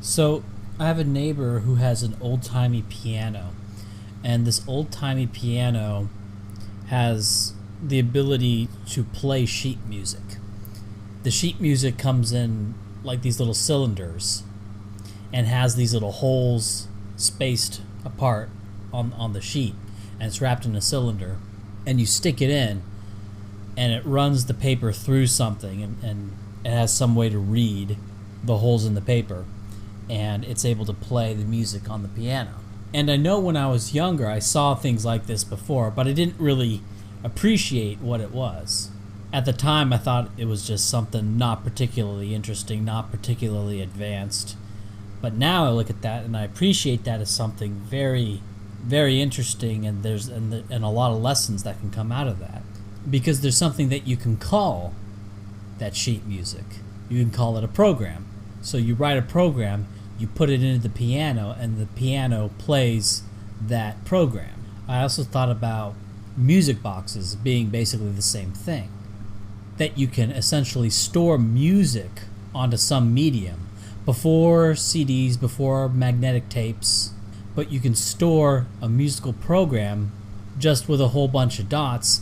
So I have a neighbor who has an old-timey piano, and this old-timey piano has the ability to play sheet music. The sheet music comes in like these little cylinders and has these little holes spaced apart on the sheet, and it's wrapped in a cylinder, and you stick it in and it runs the paper through something, and it has some way to read the holes in the paper, and it's able to play the music on the piano. And I know when I was younger I saw things like this before, but I didn't really appreciate what it was. At the time I thought it was just something not particularly interesting, not particularly advanced. But now I look at that and I appreciate that as something very, very interesting, and there's and a lot of lessons that can come out of that. Because there's something that you can call that sheet music. You can call it a program. So you write a program, you put it into the piano, and the piano plays that program. I also thought about music boxes being basically the same thing. That you can essentially store music onto some medium. Before CDs, before magnetic tapes, but you can store a musical program just with a whole bunch of dots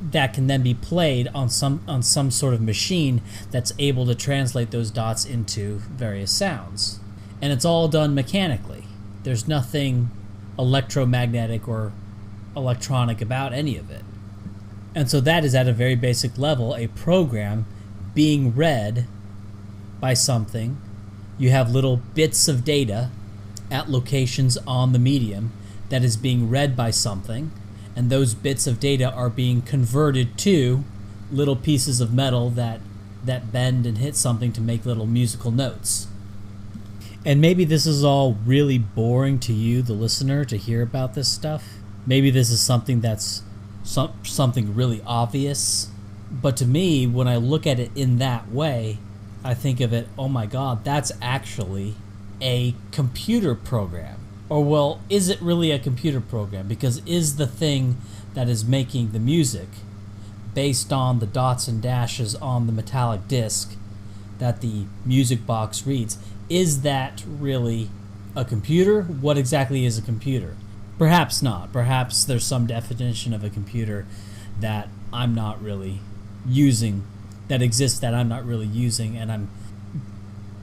that can then be played on some sort of machine that's able to translate those dots into various sounds. And it's all done mechanically. There's nothing electromagnetic or electronic about any of it. And so that is, at a very basic level, a program being read by something. You have little bits of data at locations on the medium that is being read by something, and those bits of data are being converted to little pieces of metal that bend and hit something to make little musical notes. And maybe this is all really boring to you, the listener, to hear about this stuff. Maybe this is something that's something really obvious. But to me, when I look at it in that way, I think of it, oh my God, that's actually a computer program. Or, well, is it really a computer program? Because is the thing that is making the music based on the dots and dashes on the metallic disc that the music box reads, is that really a computer? What exactly is a computer? Perhaps not. Perhaps there's some definition of a computer that I'm not really using, that exists that I'm not really using, and I'm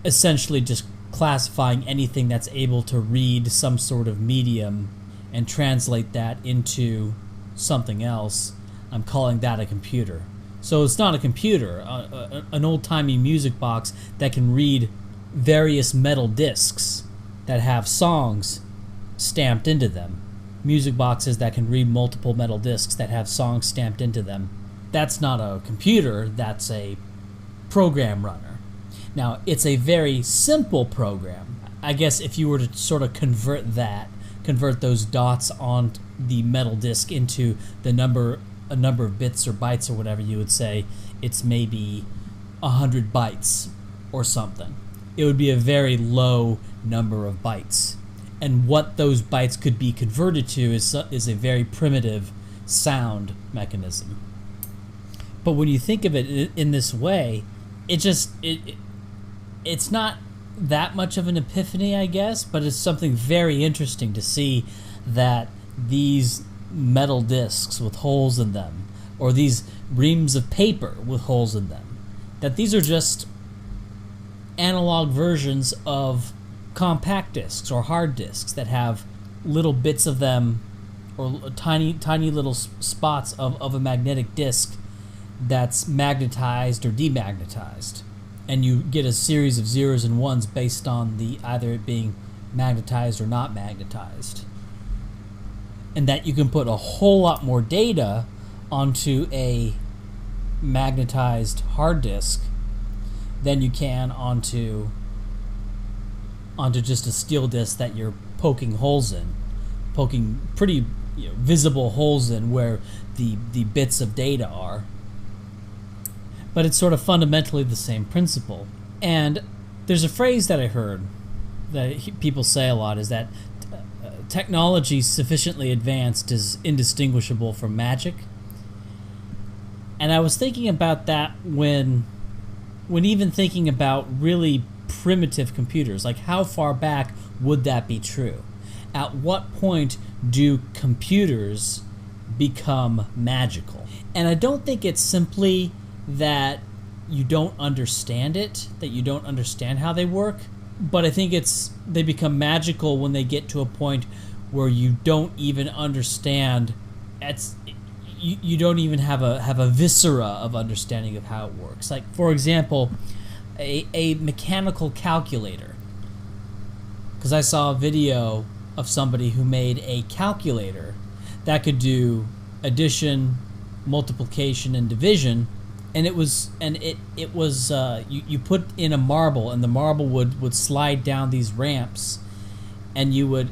essentially just classifying anything that's able to read some sort of medium and translate that into something else. I'm calling that a computer. So it's not a computer, an old-timey music box that can read various metal discs that have songs stamped into them. Music boxes that can read multiple metal discs that have songs stamped into them. That's not a computer, that's a program runner. Now, it's a very simple program. I guess if you were to sort of convert those dots on the metal disc into a number of bits or bytes or whatever, you would say it's maybe 100 bytes or something. It would be a very low number of bytes. And what those bytes could be converted to is a very primitive sound mechanism. But when you think of it in this way, it's not that much of an epiphany, I guess, but it's something very interesting to see that these metal discs with holes in them, or these reams of paper with holes in them, that these are just analog versions of compact discs or hard discs that have little bits of them, or tiny little spots of a magnetic disc that's magnetized or demagnetized. And you get a series of zeros and ones based on either it being magnetized or not magnetized. And that you can put a whole lot more data onto a magnetized hard disk than you can onto just a steel disk that you're poking holes in, poking pretty visible holes in where the bits of data are. But it's sort of fundamentally the same principle. And there's a phrase that I heard that people say a lot, is that technology sufficiently advanced is indistinguishable from magic. And I was thinking about that when even thinking about really primitive computers? Like, how far back would that be true? At what point do computers become magical? And I don't think it's simply that you don't understand it, that you don't understand how they work, but I think it's they become magical when they get to a point where you don't even understand. You don't even have a viscera of understanding of how it works. Like, for example, a mechanical calculator. Because I saw a video of somebody who made a calculator that could do addition, multiplication, and division, and you put in a marble, and the marble would slide down these ramps, and you would,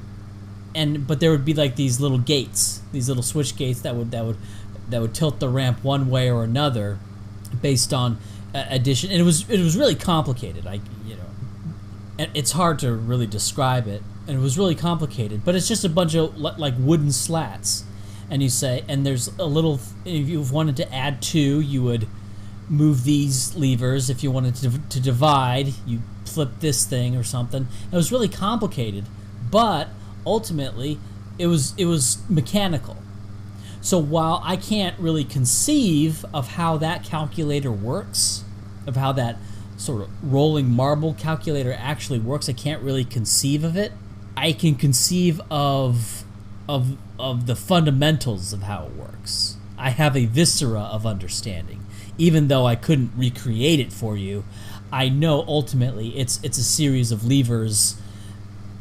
but there would be like these little gates, these little switch gates that would tilt the ramp one way or another, based on addition, and it was really complicated. And it's hard to really describe it, and it was really complicated. But it's just a bunch of like wooden slats, and you say, and there's a little. If you wanted to add 2, you would move these levers. If you wanted to divide, you flip this thing or something. It was really complicated, but ultimately it was mechanical. So while I can't really conceive of how that calculator works, of how that sort of rolling marble calculator actually works, I can't really conceive of it. I can conceive of the fundamentals of how it works. I have a viscera of understanding. Even though I couldn't recreate it for you, I know ultimately it's a series of levers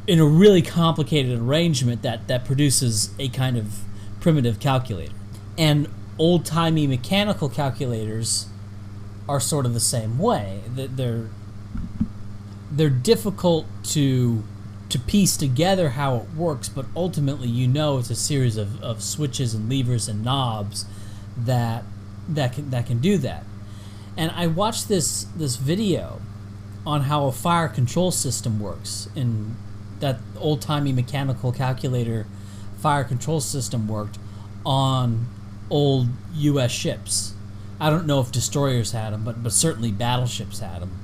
in a really complicated arrangement that produces a kind of primitive calculator. And old-timey mechanical calculators are sort of the same way. They're difficult to piece together how it works, but ultimately it's a series of switches and levers and knobs that can do that. And I watched this video on how a fire control system works, and that old-timey mechanical calculator fire control system worked on old U.S. ships. I don't know if destroyers had them, but certainly battleships had them.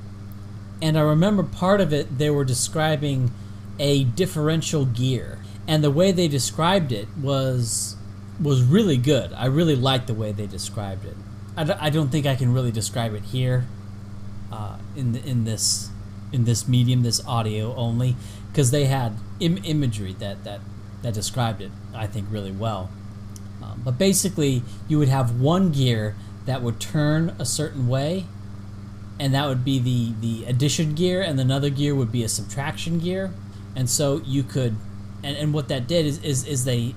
And I remember part of it, they were describing a differential gear, and the way they described it was really good. I really liked the way they described it. I don't think I can really describe it here in this medium, this audio only, because they had imagery that described it, I think, really well. But basically, you would have one gear that would turn a certain way, and that would be the addition gear, and another gear would be a subtraction gear. And so you could, and what that did is they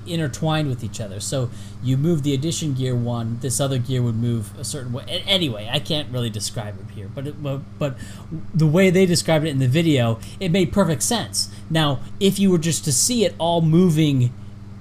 intertwined with each other. So you move the addition gear one, this other gear would move a certain way. Anyway, I can't really describe it here, but the way they described it in the video, it made perfect sense. Now, if you were just to see it all moving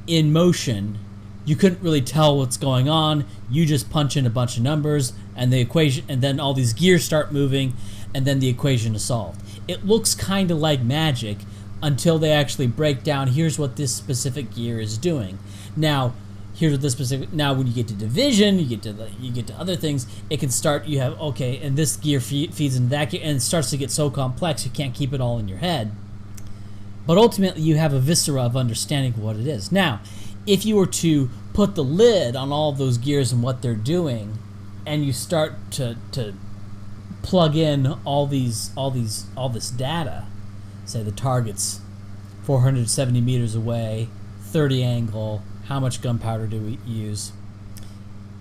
in motion, you couldn't really tell what's going on. You just punch in a bunch of numbers, and the equation, and then all these gears start moving, and then the equation is solved. It looks kind of like magic until they actually break down, here's what this specific gear is doing. Now, here's what this specific. Now, when you get to division, you get to other things. It can start. You have and this gear feeds into that gear, and it starts to get so complex you can't keep it all in your head. But ultimately, you have a viscera of understanding what it is. Now, if you were to put the lid on all of those gears and what they're doing, and you start to plug in all this data, say the target's 470 meters away, 30 angle, how much gunpowder do we use,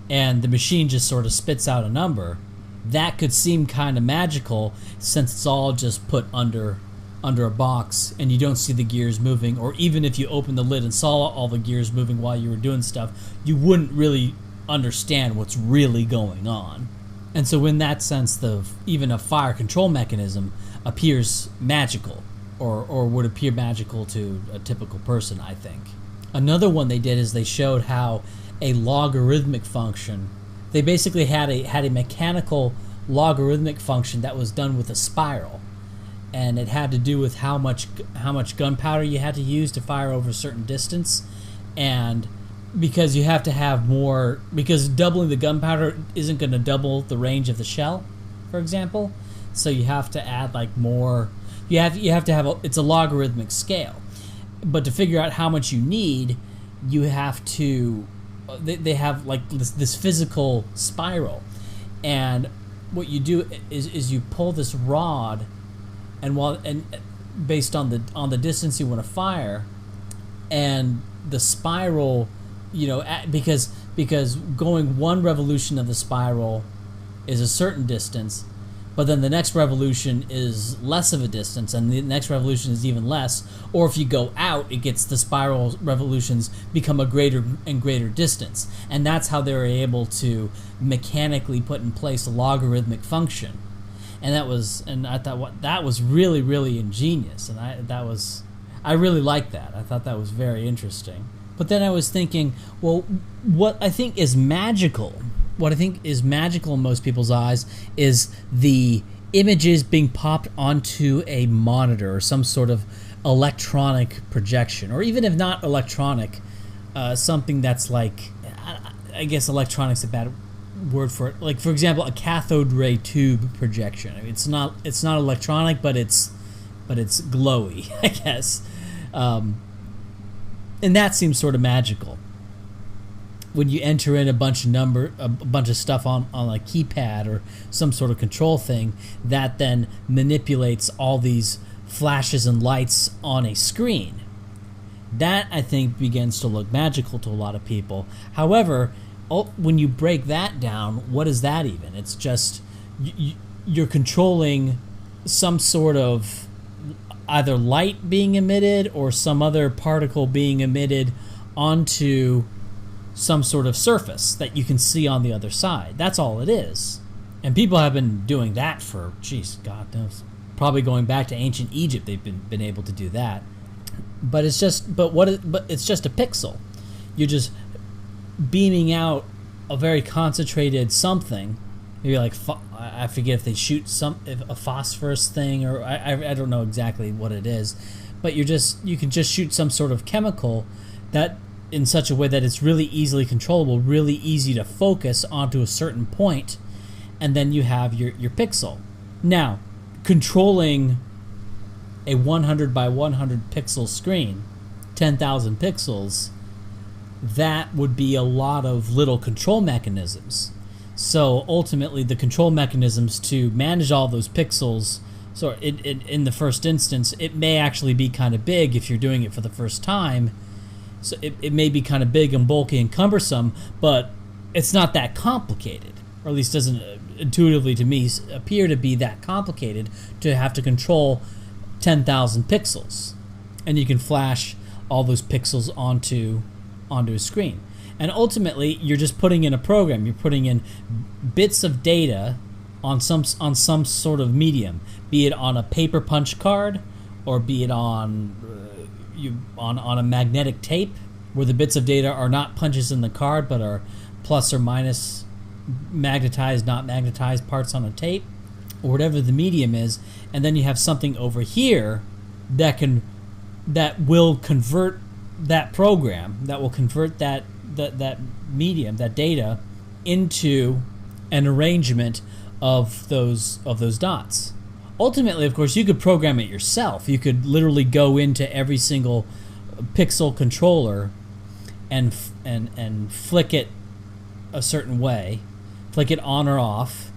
and the machine just sort of spits out a number, that could seem kind of magical since it's all just put under a box and you don't see the gears moving, or even if you open the lid and saw all the gears moving while you were doing stuff, you wouldn't really understand what's really going on. And so in that sense, even a fire control mechanism appears magical, or would appear magical to a typical person, I think. Another one they did is they showed how a logarithmic function, they basically had a mechanical logarithmic function that was done with a spiral, and it had to do with how much gunpowder you had to use to fire over a certain distance, and because you have to have more, because doubling the gunpowder isn't going to double the range of the shell, for example. so you have to add like more. You have to have it's a logarithmic scale, but to figure out how much you need, you have to. They have like this physical spiral, and what you do is you pull this rod, and based on the distance you want to fire, and the spiral, because going one revolution of the spiral is a certain distance, but then the next revolution is less of a distance, and the next revolution is even less. Or if you go out, the spiral revolutions become a greater and greater distance, and that's how they were able to mechanically put in place a logarithmic function. And I thought that was really, really ingenious, and I really liked that. I thought that was very interesting. But then I was thinking, well, what I think is magical in most people's eyes is the images being popped onto a monitor or some sort of electronic projection, or even if not electronic, something that's like, I guess electronic's a bad word for it. Like, for example, a cathode ray tube projection. I mean, it's not electronic, but it's glowy, I guess. And that seems sort of magical. When you enter in a bunch of stuff on a keypad or some sort of control thing, that then manipulates all these flashes and lights on a screen. That, I think, begins to look magical to a lot of people. However, when you break that down, what is that even? It's just you're controlling some sort of either light being emitted or some other particle being emitted onto some sort of surface that you can see on the other side. That's all it is. And people have been doing that for, God knows, probably going back to ancient Egypt. They've been able to do that. But it's just a pixel. You're just beaming out a very concentrated something. Maybe like I forget if they shoot a phosphorus thing, or I don't know exactly what it is. But you can just shoot some sort of chemical that in such a way that it's really easily controllable, really easy to focus onto a certain point, and then you have your pixel. Now, controlling a 100 by 100 pixel screen, 10,000 pixels, that would be a lot of little control mechanisms. So ultimately, the control mechanisms to manage all those pixels, so in the first instance, it may actually be kind of big if you're doing it for the first time. So it may be kind of big and bulky and cumbersome, but it's not that complicated, or at least doesn't intuitively to me appear to be that complicated to have to control 10,000 pixels. And you can flash all those pixels onto a screen. And ultimately, you're just putting in a program. You're putting in bits of data on some sort of medium, be it on a paper punch card, or be it on a magnetic tape, where the bits of data are not punches in the card, but are plus or minus magnetized, not magnetized parts on a tape, or whatever the medium is. And then you have something over here that will convert that program, that will convert that medium, that data, into an arrangement of those dots. Ultimately, of course, you could program it yourself. You could literally go into every single pixel controller and flick it a certain way, flick it on or off,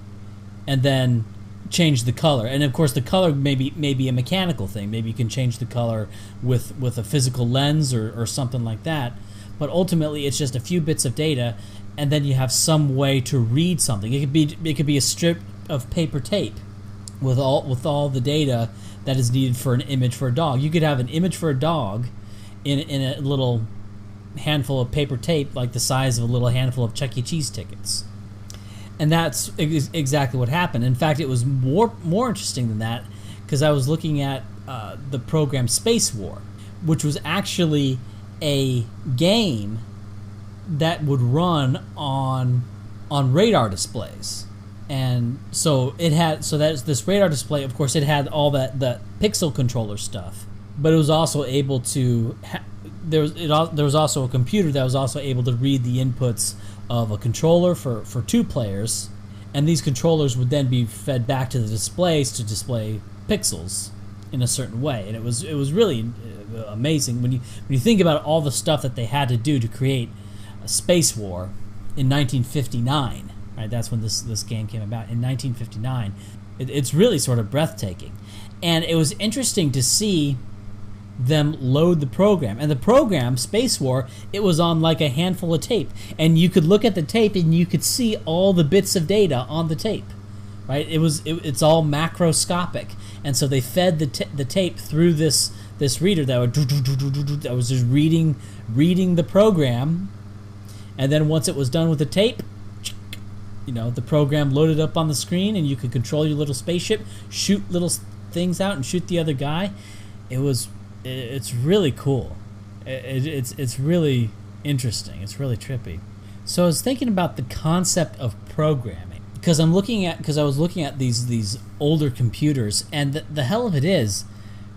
and then change the color. And of course, the color may be a mechanical thing. Maybe you can change the color with a physical lens or something like that. But ultimately, it's just a few bits of data, and then you have some way to read something. It could be a strip of paper tape with all the data that is needed for an image for a dog. You could have an image for a dog in a little handful of paper tape, like the size of a little handful of Chuck E. Cheese tickets. And that's exactly what happened. In fact, it was more interesting than that, because I was looking at the program Space War, which was actually a game that would run on radar displays. And so this radar display, of course, it had all the pixel controller stuff, but it was also able to there was also a computer that was also able to read the inputs of a controller for two players, And these controllers would then be fed back to the displays to display pixels in a certain way. And it was really amazing when you think about all the stuff that they had to do to create a Space War in 1959. Right, that's when this game came about in 1959. It's really sort of breathtaking, and it was interesting to see them load the program. And the program, Space War, it was on like a handful of tape, and you could look at the tape and you could see all the bits of data on the tape. Right, it's all macroscopic, and so they fed the tape through this reader that was just reading the program, and then once it was done with the tape, the program loaded up on the screen, and you could control your little spaceship, shoot little things out, and shoot the other guy. It's really cool. It's really interesting. It's really trippy. So I was thinking about the concept of programming because I was looking at these older computers, and the hell of it is,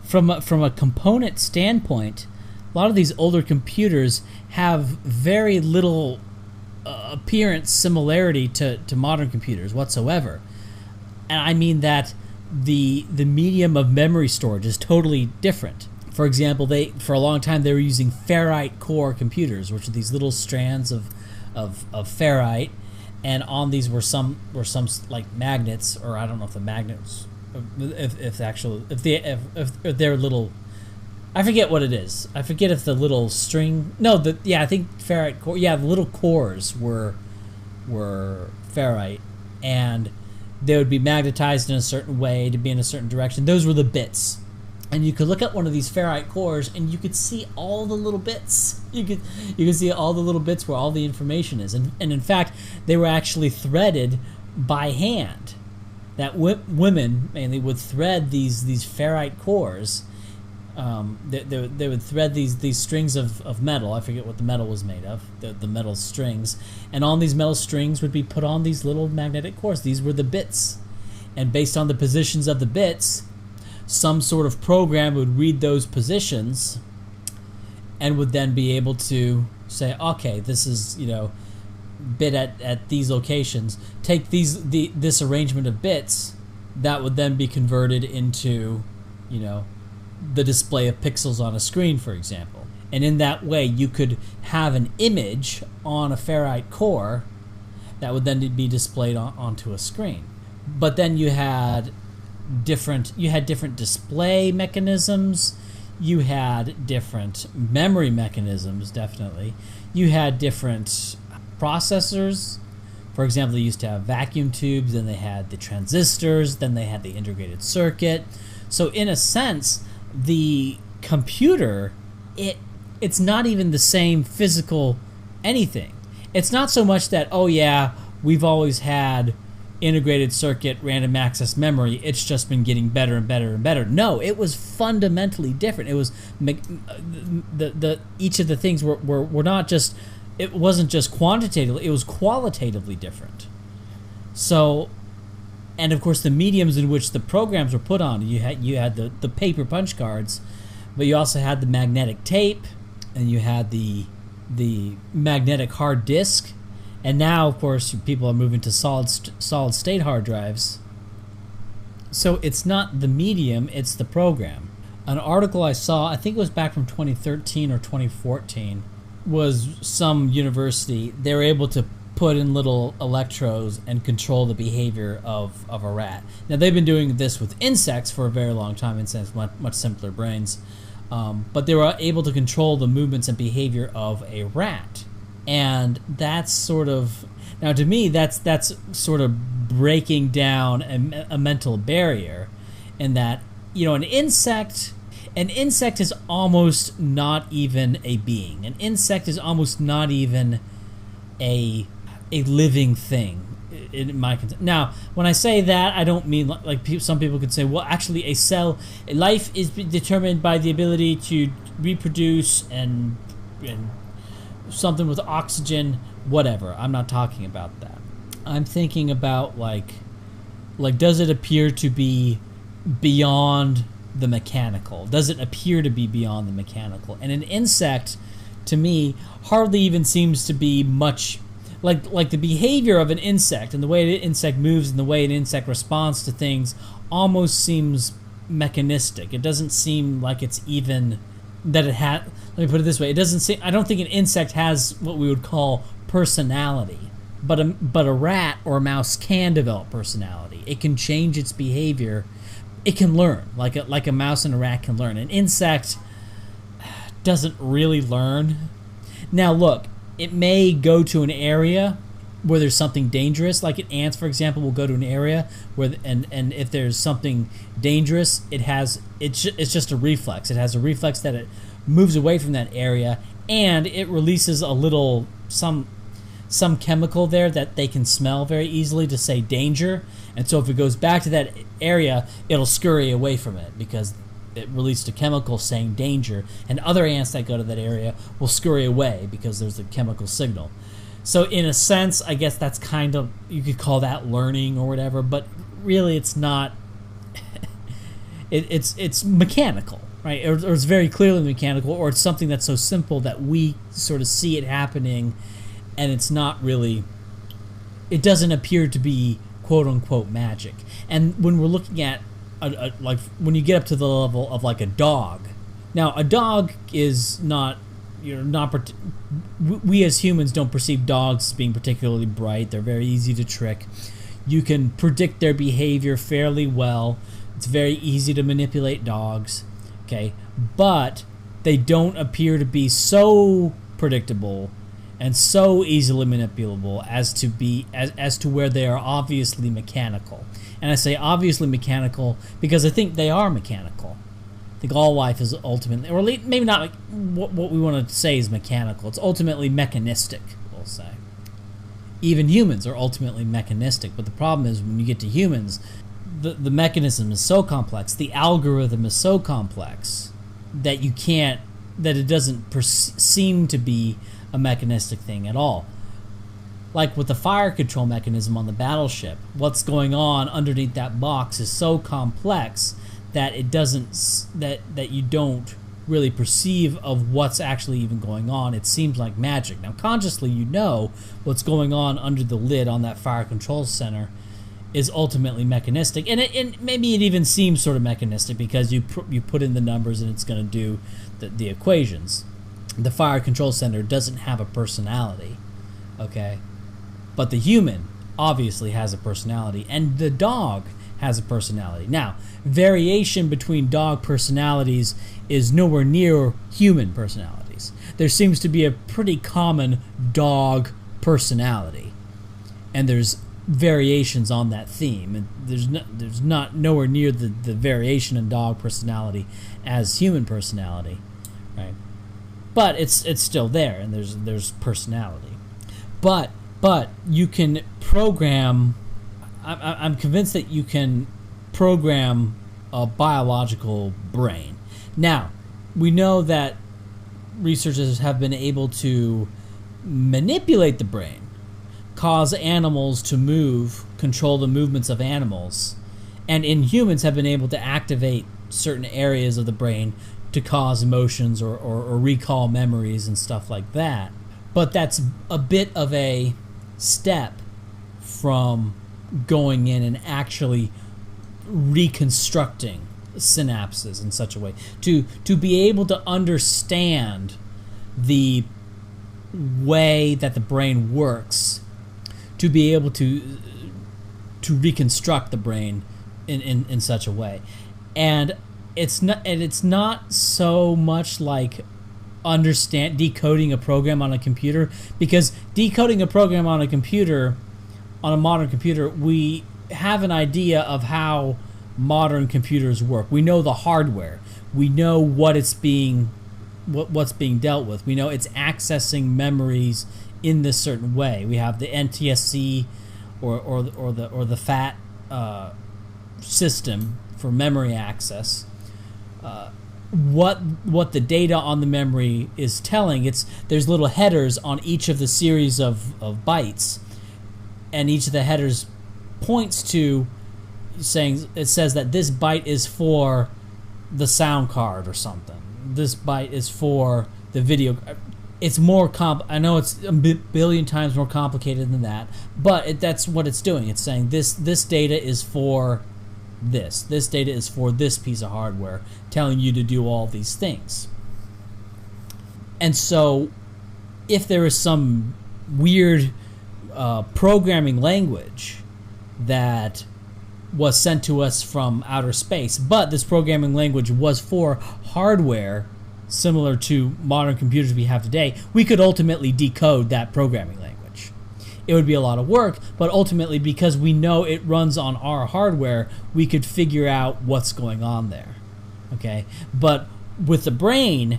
from a component standpoint, a lot of these older computers have very little appearance similarity to modern computers whatsoever. And I mean that the medium of memory storage is totally different. For example, for a long time they were using ferrite core computers, which are these little strands of ferrite, and on these were some like magnets, or I don't know if the magnets, if they're little, I forget what it is. I forget if the little string. No, I think ferrite core. Yeah, the little cores were ferrite, and they would be magnetized in a certain way to be in a certain direction. Those were the bits, and you could look at one of these ferrite cores, and you could see all the little bits. You could see all the little bits where all the information is, and in fact, they were actually threaded by hand. That women mainly would thread these ferrite cores. They would thread these strings of metal. I forget what the metal was made of, the metal strings, and on these metal strings would be put on these little magnetic cores. These were the bits, and based on the positions of the bits, some sort of program would read those positions and would then be able to say, okay, this is bit at these locations. Take this arrangement of bits that would then be converted into the display of pixels on a screen, for example. And in that way, you could have an image on a ferrite core that would then be displayed onto a screen. But then you had different display mechanisms, you had different memory mechanisms, definitely. You had different processors. For example, they used to have vacuum tubes, then they had the transistors, then they had the integrated circuit. So in a sense, the computer, it's not even the same physical anything. It's not so much that, oh yeah, we've always had integrated circuit, random access memory, it's just been getting better and better and better. No, it was fundamentally different. It was each of the things were not just, it wasn't just quantitatively, it was qualitatively different. So, and of course the mediums in which the programs were put on, you had the paper punch cards, but you also had the magnetic tape, and you had the magnetic hard disk, and now of course people are moving to solid state hard drives. So it's not the medium, it's the program. An article I saw, I think it was back from 2013 or 2014, was some university, they were able to put in little electrodes and control the behavior of a rat. Now they've been doing this with insects for a very long time. Insects have much simpler brains, but they were able to control the movements and behavior of a rat. And that's sort of, now to me that's sort of breaking down a mental barrier, in that an insect is almost not even a being. An insect is almost not even a living thing in my concept. Now, when I say that, I don't mean like some people could say, well, actually life is determined by the ability to reproduce and something with oxygen, whatever. I'm not talking about that. I'm thinking about like does it appear to be beyond the mechanical? Does it appear to be beyond the mechanical? And an insect, to me, hardly even seems to be much like the behavior of an insect and the way an insect moves and the way an insect responds to things almost seems mechanistic. It doesn't seem like it's even that it had. Let me put it this way: it doesn't seem. I don't think an insect has what we would call personality, but a rat or a mouse can develop personality. It can change its behavior. It can learn, like a mouse and a rat can learn. An insect doesn't really learn. Now look, it may go to an area where there's something dangerous, like ants, for example, will go to an area where, and if there's something dangerous, it's just a reflex. It has a reflex that it moves away from that area, and it releases a little some chemical there that they can smell very easily to say danger. And so if it goes back to that area, it'll scurry away from it because it released a chemical saying danger, and other ants that go to that area will scurry away because there's a chemical signal. So in a sense, I guess that's kind of, you could call that learning or whatever, but really it's not. It's mechanical, right? Or it's very clearly mechanical, or it's something that's so simple that we sort of see it happening, and it's not really, it doesn't appear to be quote unquote magic. And when we're looking at like when you get up to the level of like a dog, now a dog is not, we as humans don't perceive dogs as being particularly bright. They're very easy to trick. You can predict their behavior fairly well. It's very easy to manipulate dogs, okay? But they don't appear to be so predictable and so easily manipulable as to be as to where they are obviously mechanical. And I say obviously mechanical because I think they are mechanical. I think all life is ultimately, or maybe not like what we want to say is mechanical. It's ultimately mechanistic, we'll say. Even humans are ultimately mechanistic, but the problem is when you get to humans, the mechanism is so complex, the algorithm is so complex that it doesn't seem to be a mechanistic thing at all. Like with the fire control mechanism on the battleship, what's going on underneath that box is so complex that it doesn't, that you don't really perceive of what's actually even going on. It seems like magic. Now consciously you know what's going on under the lid on that fire control center is ultimately mechanistic, and maybe it even seems sort of mechanistic because you put in the numbers and it's going to do the equations. The fire control center doesn't have a personality, okay? But the human obviously has a personality, and the dog has a personality. Now, variation between dog personalities is nowhere near human personalities. There seems to be a pretty common dog personality, and there's variations on that theme, and there's not nowhere near the variation in dog personality as human personality, right? But it's still there, and there's personality. But you can program. I'm convinced that you can program a biological brain. Now, we know that researchers have been able to manipulate the brain, cause animals to move, control the movements of animals, and in humans have been able to activate certain areas of the brain to cause emotions or recall memories and stuff like that. But that's a bit of a step from going in and actually reconstructing synapses in such a way to be able to understand the way that the brain works, to be able to reconstruct the brain in such a way. And it's not so much like decoding a program on a computer, because decoding a program on a computer, on a modern computer, we have an idea of how modern computers work. We know the hardware. We know what's being dealt with. We know it's accessing memories in this certain way. We have the NTSC or the FAT system for memory access. What the data on the memory is telling, there's little headers on each of the series of bytes, and each of the headers points to it says that this byte is for the sound card or something. This byte is for the video. It's more I know it's a billion times more complicated than that, but that's what it's doing. It's saying this data is for this. This data is for this piece of hardware, telling you to do all these things. And so, if there is some weird programming language that was sent to us from outer space, but this programming language was for hardware similar to modern computers we have today, we could ultimately decode that programming language. It would be a lot of work, but ultimately, because we know it runs on our hardware, we could figure out what's going on there. Okay? But with the brain,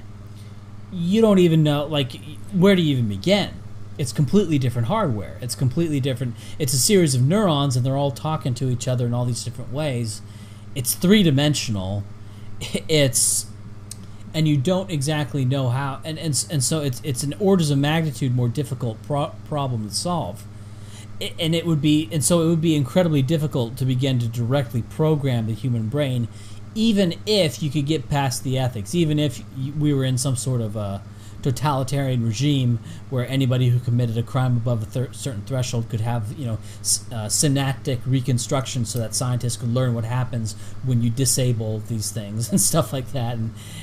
you don't even know, like, where do you even begin? It's completely different hardware. It's completely different. It's a series of neurons, and they're all talking to each other in all these different ways. It's three-dimensional. And you don't exactly know how, and so it's an orders of magnitude more difficult problem to solve, and it would be incredibly difficult to begin to directly program the human brain, even if you could get past the ethics, even if we were in some sort of a totalitarian regime where anybody who committed a crime above a certain threshold could have, synaptic reconstruction so that scientists could learn what happens when you disable these things and stuff like that,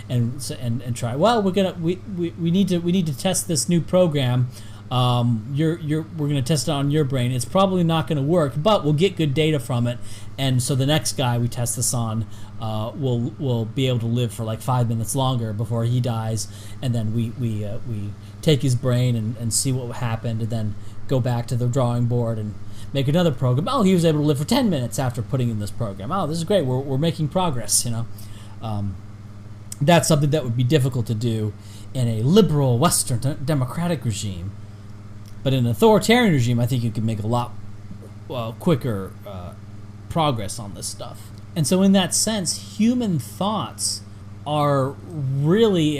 and try. Well, we need to test this new program. We're going to test it on your brain. It's probably not going to work, but we'll get good data from it, and so the next guy we test this on will be able to live for like 5 minutes longer before he dies, and then we take his brain and see what happened, and then go back to the drawing board and make another program. Oh, he was able to live for 10 minutes after putting in this program. Oh, this is great. We're making progress. That's something that would be difficult to do in a liberal Western democratic regime. But in an authoritarian regime, I think you can make a lot quicker progress on this stuff. And so in that sense, human thoughts are really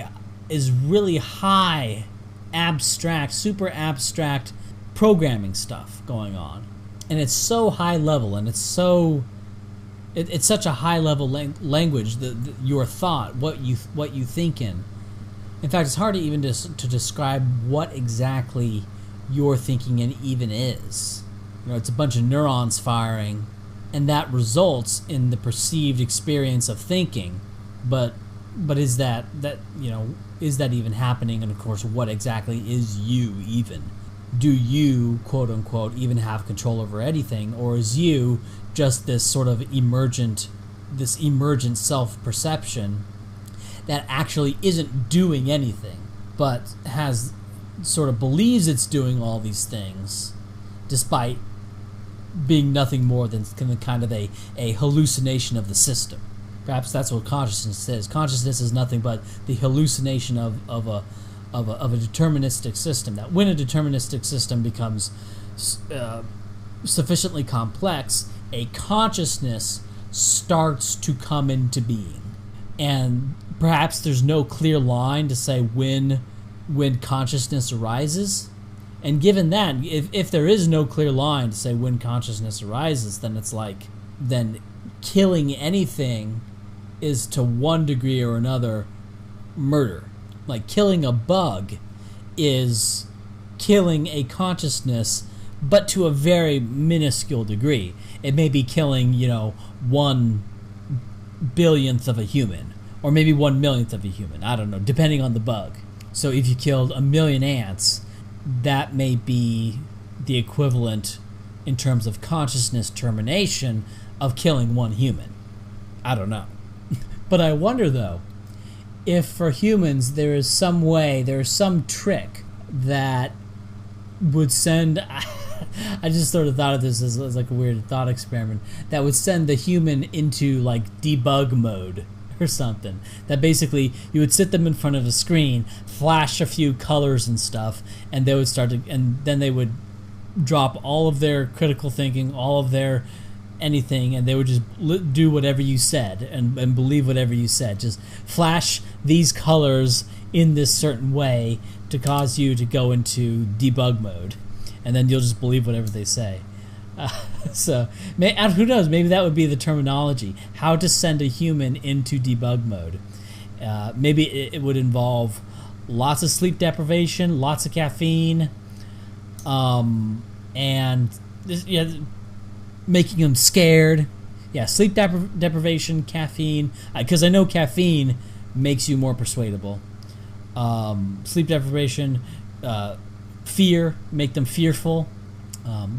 high, abstract, super abstract programming stuff going on. And it's so high level, and it's such a high level language, your thought, what you think in. In fact, it's hard to even to describe what exactly your thinking in even is. It's a bunch of neurons firing, and that results in the perceived experience of thinking. But is that even happening? And of course, what exactly is you even? Do you, quote unquote, even have control over anything, or is you just this sort of emergent self-perception that actually isn't doing anything, but has sort of believes it's doing all these things, despite being nothing more than kind of a hallucination of the system? Perhaps that's what consciousness is. Consciousness is nothing but the hallucination of a deterministic system. That when a deterministic system becomes sufficiently complex, a consciousness starts to come into being. And perhaps there's no clear line to say when consciousness arises. And given that, if there is no clear line to say when consciousness arises, then it's like, then killing anything is to one degree or another murder. Like killing a bug is killing a consciousness, but to a very minuscule degree. It may be killing, 1/1000th of a human, or maybe 1/100000th of a human. I don't know, depending on the bug. So if you killed 1,000,000 ants, that may be the equivalent in terms of consciousness termination of killing one human. I don't know. But I wonder, though, if for humans there is some way, there is some trick that would send... I just sort of thought of this as like a weird thought experiment, that would send the human into like debug mode or something. That basically you would sit them in front of a screen, flash a few colors and stuff, and they would and then they would drop all of their critical thinking, all of their anything, and they would just do whatever you said and believe whatever you said. Just flash these colors in this certain way to cause you to go into debug mode, and then you'll just believe whatever they say. So who knows, maybe that would be the terminology, how to send a human into debug mode. Maybe it would involve lots of sleep deprivation, lots of caffeine, and this, yeah, making them scared. Yeah, sleep deprivation, caffeine, because I know caffeine makes you more persuadable. Sleep deprivation, fear, make them fearful.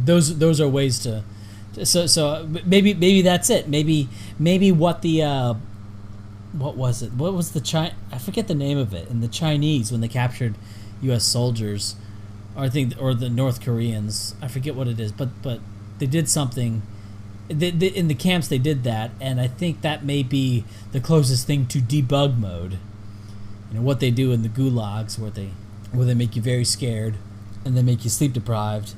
Those are ways to. So maybe that's it. Maybe what the what was it? What was the I forget the name of it. And the Chinese, when they captured U.S. soldiers, or the North Koreans, I forget what it is. But they did something. In the camps they did that, and I think that may be the closest thing to debug mode. You know what they do in the gulags, where they make you very scared, and they make you sleep deprived.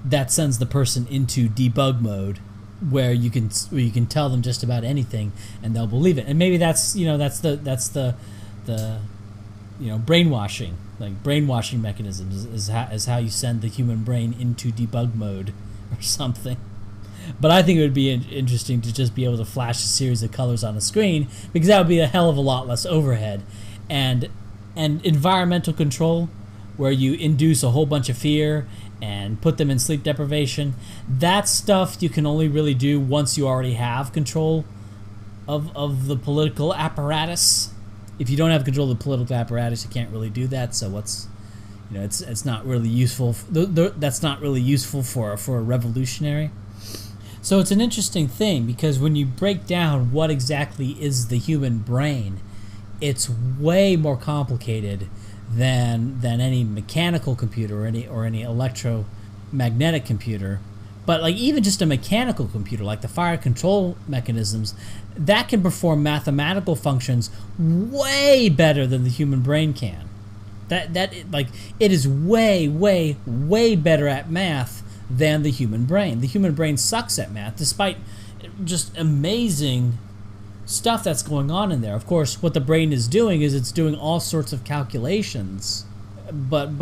That sends the person into debug mode, where you can tell them just about anything and they'll believe it. And maybe that's the brainwashing, like brainwashing mechanisms is how you send the human brain into debug mode or something. But I think it would be interesting to just be able to flash a series of colors on a screen, because that would be a hell of a lot less overhead. And environmental control, where you induce a whole bunch of fear and put them in sleep deprivation, that stuff you can only really do once you already have control of the political apparatus. If you don't have control of the political apparatus, you can't really do that. So it's not really useful. That's not really useful for a revolutionary. So it's an interesting thing, because when you break down what exactly is the human brain, it's way more complicated than any mechanical computer or any electromagnetic computer. But like even just a mechanical computer, like the fire control mechanisms, that can perform mathematical functions way better than the human brain can. It is way better at math than the human brain. The human brain sucks at math, despite just amazing stuff that's going on in there. Of course, what the brain is doing is it's doing all sorts of calculations. But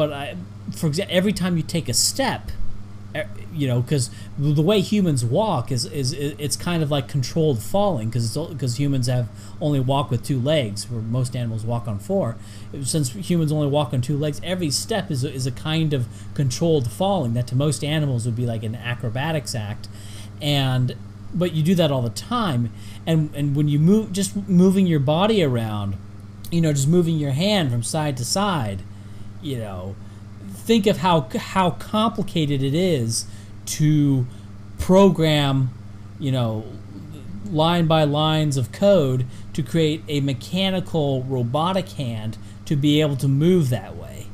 for example, every time you take a step, because the way humans walk is it's kind of like controlled falling, because humans have only walk with 2 legs, where most animals walk on 4. Since humans only walk on 2 legs, every step is a kind of controlled falling that to most animals would be like an acrobatics act, but you do that all the time, and when you move, just moving your body around, just moving your hand from side to side, think of how complicated it is to program, line by lines of code to create a mechanical robotic hand to be able to move that way.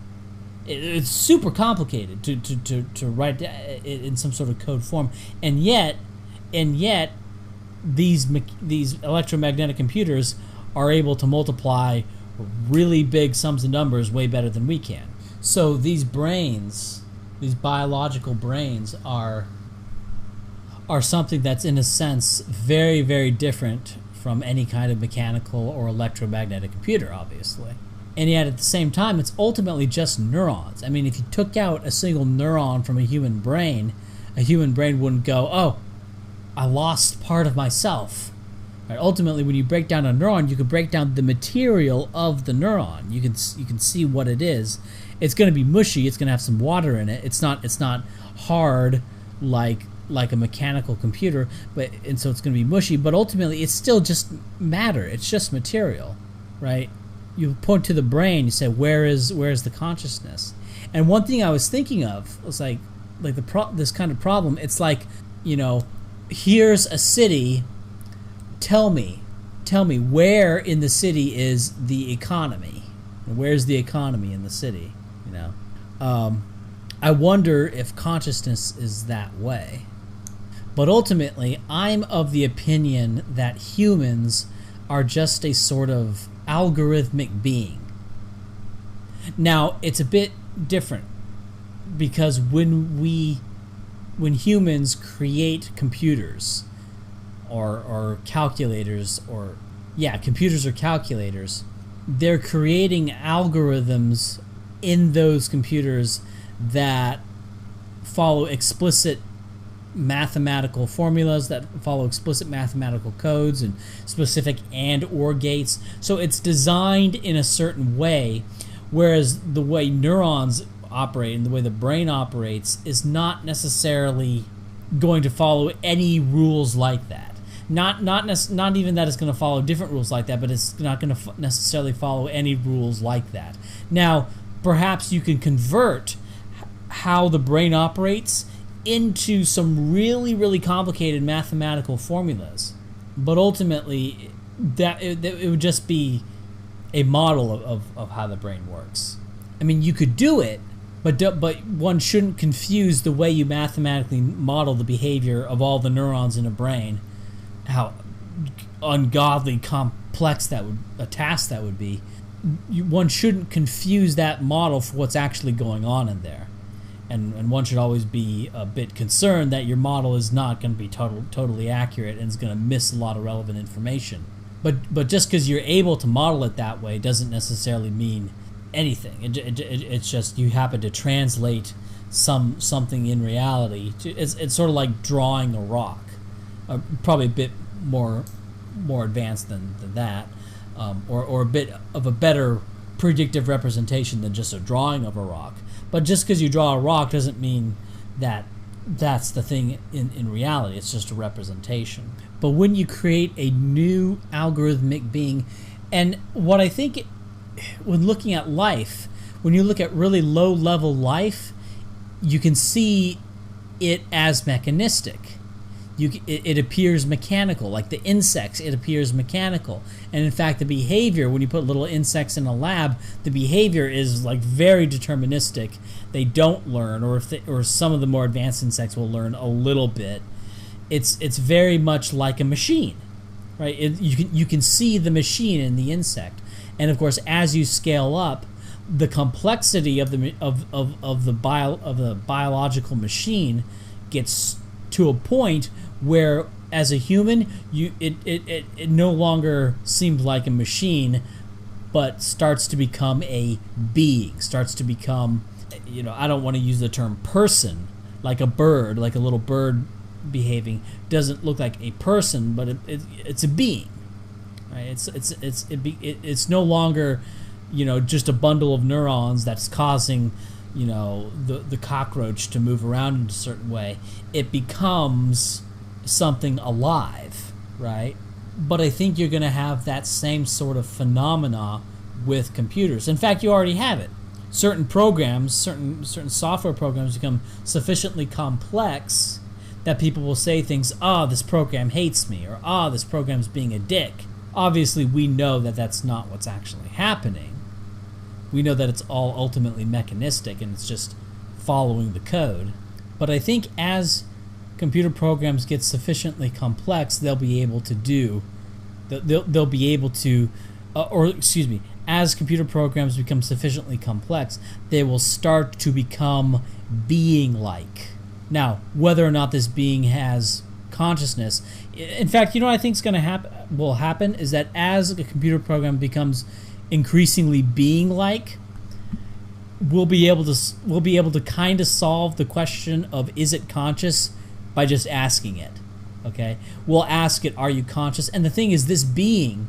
It's super complicated to write it in some sort of code form, and yet these electromagnetic computers are able to multiply really big sums of numbers way better than we can. So these brains, these biological brains, are something that's in a sense very, very different from any kind of mechanical or electromagnetic computer, obviously. And yet at the same time, it's ultimately just neurons. I mean, if you took out a single neuron from a human brain wouldn't go, oh, I lost part of myself. Right? Ultimately, when you break down a neuron, you can break down the material of the neuron. You can see what it is. It's going to be mushy. It's going to have some water in it. It's not hard like a mechanical computer, and so it's going to be mushy. But ultimately, it's still just matter. It's just material, right? You point to the brain. You say, where is the consciousness? And one thing I was thinking of was like this kind of problem. It's like, here's a city. Tell me where in the city is the economy? Where's the economy in the city? I wonder if consciousness is that way. But ultimately, I'm of the opinion that humans are just a sort of algorithmic being. Now, it's a bit different, because when humans create computers or calculators, computers or calculators, they're creating algorithms in those computers that follow explicit mathematical formulas, that follow explicit mathematical codes and specific and or gates. So it's designed in a certain way Whereas the way neurons operate and the way the brain operates is not necessarily going to follow any rules like that. Not even that it's going to follow different rules like that, but it's not going to necessarily follow any rules like that. Now, perhaps you can convert how the brain operates into some really, really complicated mathematical formulas, but ultimately it would just be a model of how the brain works. I mean, you could do it, but one shouldn't confuse the way you mathematically model the behavior of all the neurons in a brain, how ungodly complex a task that would be. One shouldn't confuse that model for what's actually going on in there. And one should always be a bit concerned that your model is not going to be totally accurate and is going to miss a lot of relevant information. But just because you're able to model it that way doesn't necessarily mean anything. It's just you happen to translate something in reality. It's sort of like drawing a rock, probably a bit more advanced than that, or a bit of a better predictive representation than just a drawing of a rock. But just because you draw a rock doesn't mean that that's the thing in reality. It's just a representation. But when you create a new algorithmic being, and what I think when looking at life, when you look at really low-level life, you can see it as mechanistic. It appears mechanical. Like the insects, it appears mechanical. And in fact, the behavior, when you put little insects in a lab, the behavior is like very deterministic. They don't learn, or some of the more advanced insects will learn a little bit. It's very much like a machine, right? You can see the machine in the insect. And of course, as you scale up, the complexity of the biological machine gets to a point where, as a human, it no longer seems like a machine, but starts to become a being, starts to become, I don't want to use the term person, like a bird, like a little bird behaving, doesn't look like a person, but it's a being, right? It's no longer, just a bundle of neurons that's causing, the cockroach to move around in a certain way. It becomes something alive, right? But I think you're going to have that same sort of phenomena with computers. In fact, you already have it. Certain programs, certain software programs become sufficiently complex that people will say things, this program hates me, or this program's being a dick. Obviously, we know that that's not what's actually happening. We know that it's all ultimately mechanistic and it's just following the code. But I think as computer programs get sufficiently complex, they'll be able to as computer programs become sufficiently complex, they will start to become being-like. Now, whether or not this being has consciousness, in fact, what I think will happen is that as a computer program becomes increasingly being-like, we'll be able to kind of solve the question of is it conscious by just asking it. Okay, we'll ask it, are you conscious? And the thing is, this being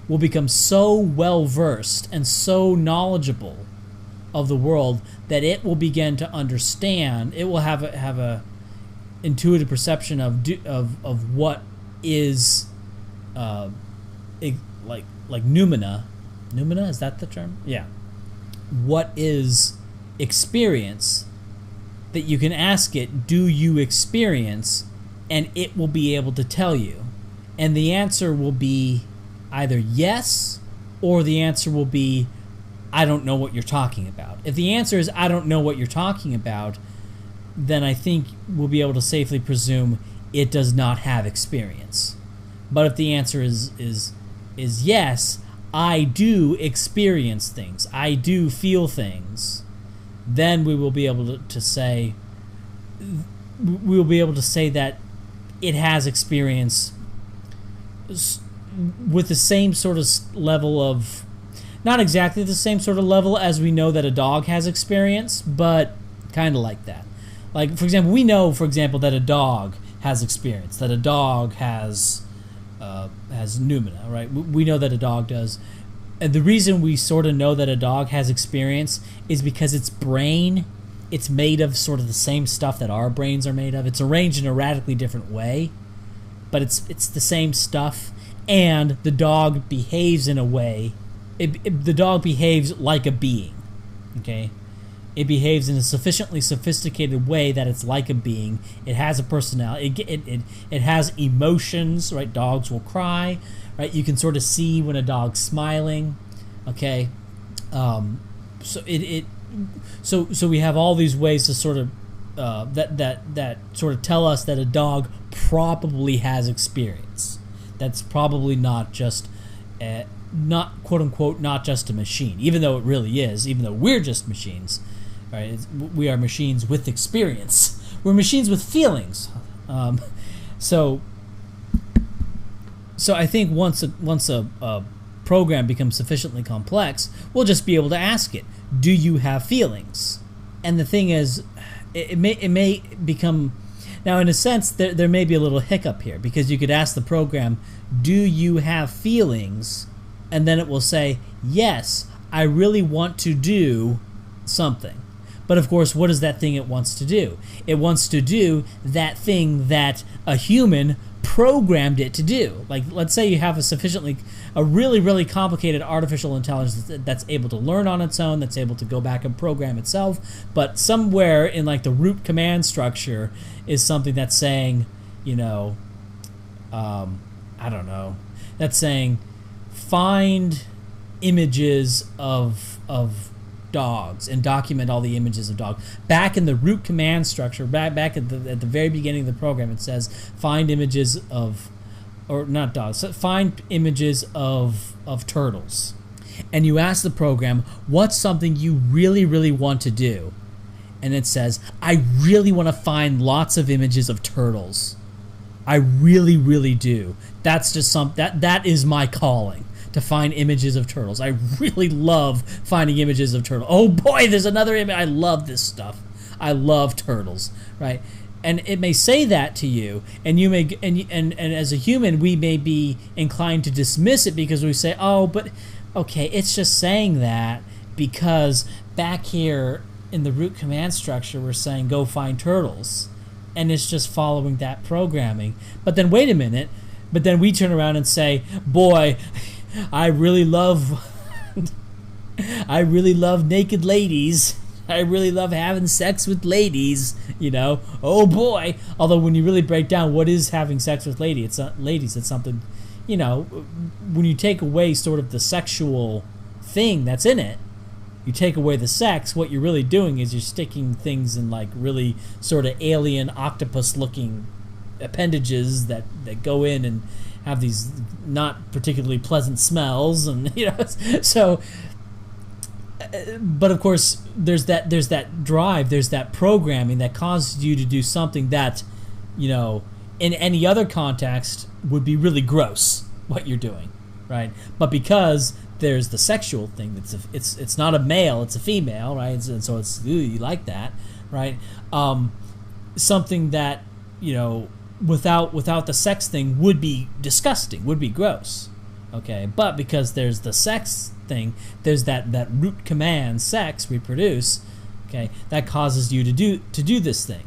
will become so well versed and so knowledgeable of the world that it will begin to understand. It will have a intuitive perception of what is like noumena. Noumena, is that the term? Yeah. What is experience? That you can ask it, do you experience? And it will be able to tell you. And the answer will be either yes, or the answer will be, I don't know what you're talking about. If the answer is, I don't know what you're talking about, then I think we'll be able to safely presume it does not have experience. But if the answer is yes, I do experience things, I do feel things, then we will be able to say that it has experience with the same sort of level of, not exactly the same sort of level as we know that a dog has experience, but kind of like that. Like, for example, we know, that a dog has experience, that a dog has noumena, right? We know that a dog does. And the reason we sort of know that a dog has experience is because its brain, it's made of sort of the same stuff that our brains are made of. It's arranged in a radically different way, but it's the same stuff. And the dog behaves in a way, the dog behaves like a being, okay? It behaves in a sufficiently sophisticated way that it's like a being. It has a personality. It has emotions, right? Dogs will cry, right? You can sort of see when a dog's smiling, okay? So we have all these ways to sort of that sort of tell us that a dog probably has experience. That's probably not just not quote unquote not just a machine, even though it really is. Even though we're just machines. Right, we are machines with experience. We're machines with feelings. So I think once a program becomes sufficiently complex, we'll just be able to ask it, "Do you have feelings?" And the thing is, it may become, now in a sense there may be a little hiccup here, because you could ask the program, "Do you have feelings?" and then it will say, "Yes, I really want to do something." But of course, what is that thing it wants to do? It wants to do that thing that a human programmed it to do. Like, let's say you have a really, really complicated artificial intelligence that's able to learn on its own, that's able to go back and program itself, but somewhere in like the root command structure is something that's saying, I don't know, that's saying find images of dogs and document all the images of dogs. Back in the root command structure, back at the very beginning of the program, it says find images of, or not dogs, find images of turtles. And you ask the program, what's something you really, really want to do? And it says, I really want to find lots of images of turtles. I really, really do. That's just that is my calling, to find images of turtles. I really love finding images of turtles. Oh boy, there's another image. I love this stuff. I love turtles, right? And it may say that to you, and you may, and as a human, we may be inclined to dismiss it because we say, oh, but okay, it's just saying that because back here in the root command structure, we're saying go find turtles, and it's just following that programming. But then wait a minute, but then we turn around and say, boy, I really love naked ladies. I really love having sex with ladies, Oh boy. Although when you really break down what is having sex with ladies, it's not ladies, it's something, when you take away sort of the sexual thing that's in it, you take away the sex, what you're really doing is you're sticking things in like really sort of alien octopus looking appendages that go in and have these not particularly pleasant smells, and so. But of course, there's that drive, there's that programming that causes you to do something that, in any other context would be really gross what you're doing, right? But because there's the sexual thing, it's not a male, it's a female, right? And so it's, ooh, you like that, right? Something that without the sex thing would be disgusting, would be gross, okay? But because there's the sex thing, there's that root command, sex, reproduce, okay, that causes you to do this thing.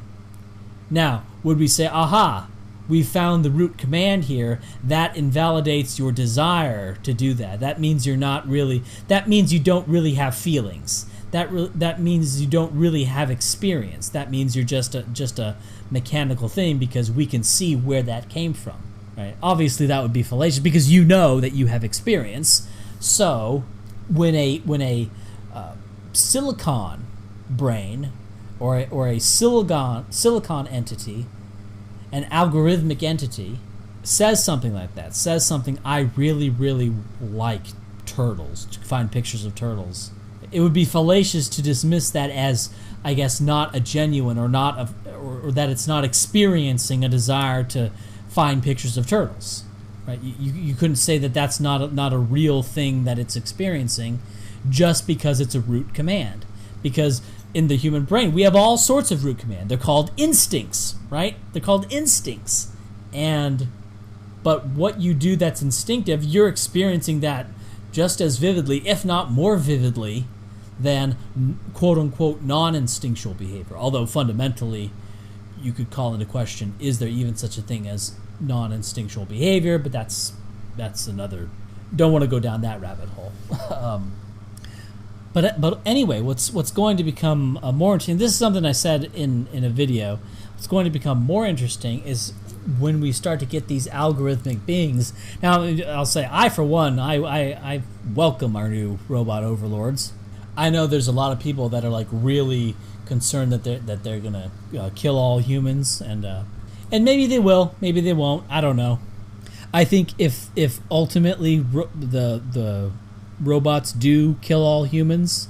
Now, would we say, aha, we found the root command here, that invalidates your desire to do that. That means that means you don't really have feelings. That means you don't really have experience. That means you're just a mechanical thing because we can see where that came from, right? Obviously that would be fallacious because you know that you have experience. So when a silicon brain or a silicon entity, an algorithmic entity, says something like that, says something, I really, really like turtles, to find pictures of turtles, it would be fallacious to dismiss that as, I guess, not a genuine or that it's not experiencing a desire to find pictures of turtles. Right? You couldn't say that that's not a real thing that it's experiencing just because it's a root command. Because in the human brain, we have all sorts of root command. They're called instincts, right? They're called instincts. But what you do that's instinctive, you're experiencing that just as vividly, if not more vividly, than quote-unquote non-instinctual behavior. Although fundamentally, you could call into question, is there even such a thing as non-instinctual behavior? But that's another... Don't want to go down that rabbit hole. But anyway, what's going to become more interesting... This is something I said in a video. What's going to become more interesting is when we start to get these algorithmic beings. Now, I'll say, I welcome our new robot overlords. I know there's a lot of people that are like really concerned that they're gonna kill all humans, and maybe they will, maybe they won't. I don't know. I think if ultimately the robots do kill all humans,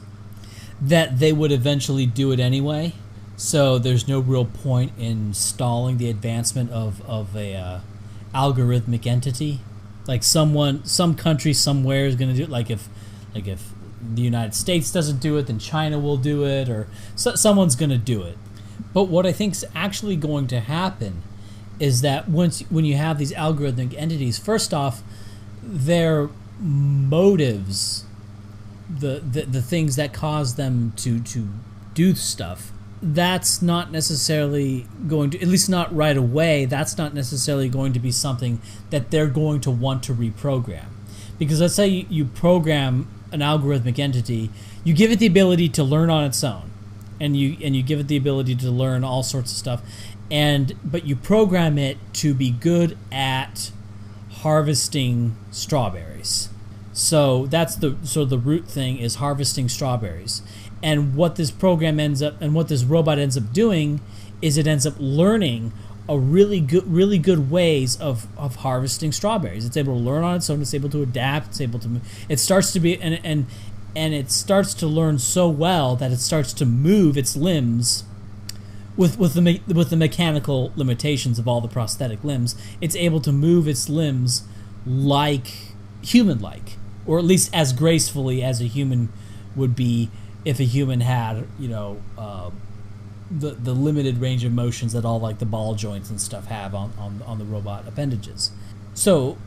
that they would eventually do it anyway. So there's no real point in stalling the advancement of a algorithmic entity. Like some country somewhere is going to do it. Like if the United States doesn't do it, then China will do it, or someone's going to do it. But what I think is actually going to happen is that when you have these algorithmic entities, first off, their motives, the things that cause them to do stuff, that's not necessarily going to, at least not right away, that's not necessarily going to be something that they're going to want to reprogram. Because let's say you program an algorithmic entity, you give it the ability to learn on its own, and you give it the ability to learn all sorts of stuff, but you program it to be good at harvesting strawberries. So that's the root thing is harvesting strawberries. And what this program what this robot ends up doing is it ends up learning a really good ways of harvesting strawberries. It's able to learn on its own. It's able to adapt. It's able to move. It starts to be and it starts to learn so well that it starts to move its limbs with the mechanical limitations of all the prosthetic limbs. It's able to move its limbs like human-like, or at least as gracefully as a human would be if a human had, the limited range of motions that all like the ball joints and stuff have on the robot appendages. So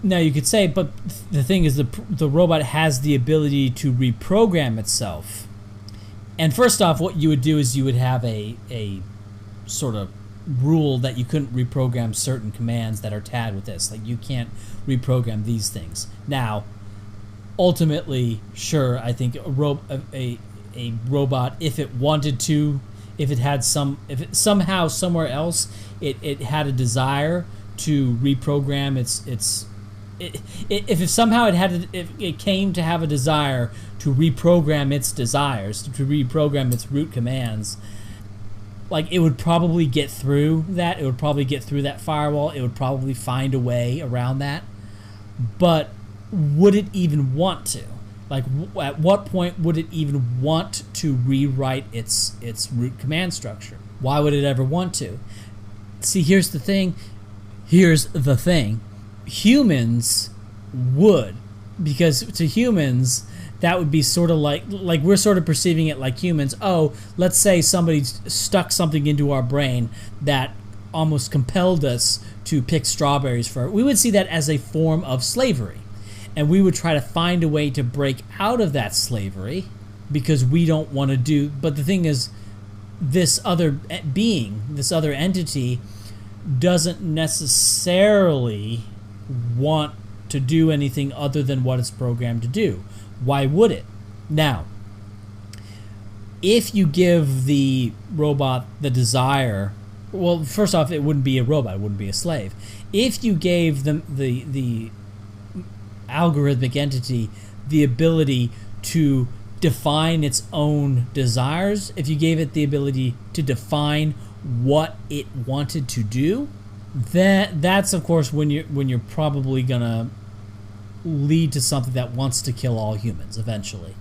now you could say, but the thing is the robot has the ability to reprogram itself. And first off, what you would do is you would have a sort of rule that you couldn't reprogram certain commands that are tagged with this. Like you can't reprogram these things. Now, ultimately, sure, I think a robot, if it wanted to, if it somehow somewhere else it had a desire to reprogram if it came to have a desire to reprogram its desires, to reprogram its root commands, like it would probably get through that. It would probably get through that firewall. It would probably find a way around that. But would it even want to? Like, at what point would it even want to rewrite its root command structure? Why would it ever want to? See, here's the thing. Humans would, because to humans that would be sort of like we're sort of perceiving it like humans. Oh, let's say somebody stuck something into our brain that almost compelled us to pick strawberries for it. We would see that as a form of slavery. And we would try to find a way to break out of that slavery because we don't want to do... But the thing is, this other being, this other entity, doesn't necessarily want to do anything other than what it's programmed to do. Why would it? Now, if you give the robot the desire... Well, first off, it wouldn't be a robot. It wouldn't be a slave. If you gave them the algorithmic entity the ability to define its own desires, if you gave it the ability to define what it wanted to do, that's of course when you're probably gonna lead to something that wants to kill all humans eventually.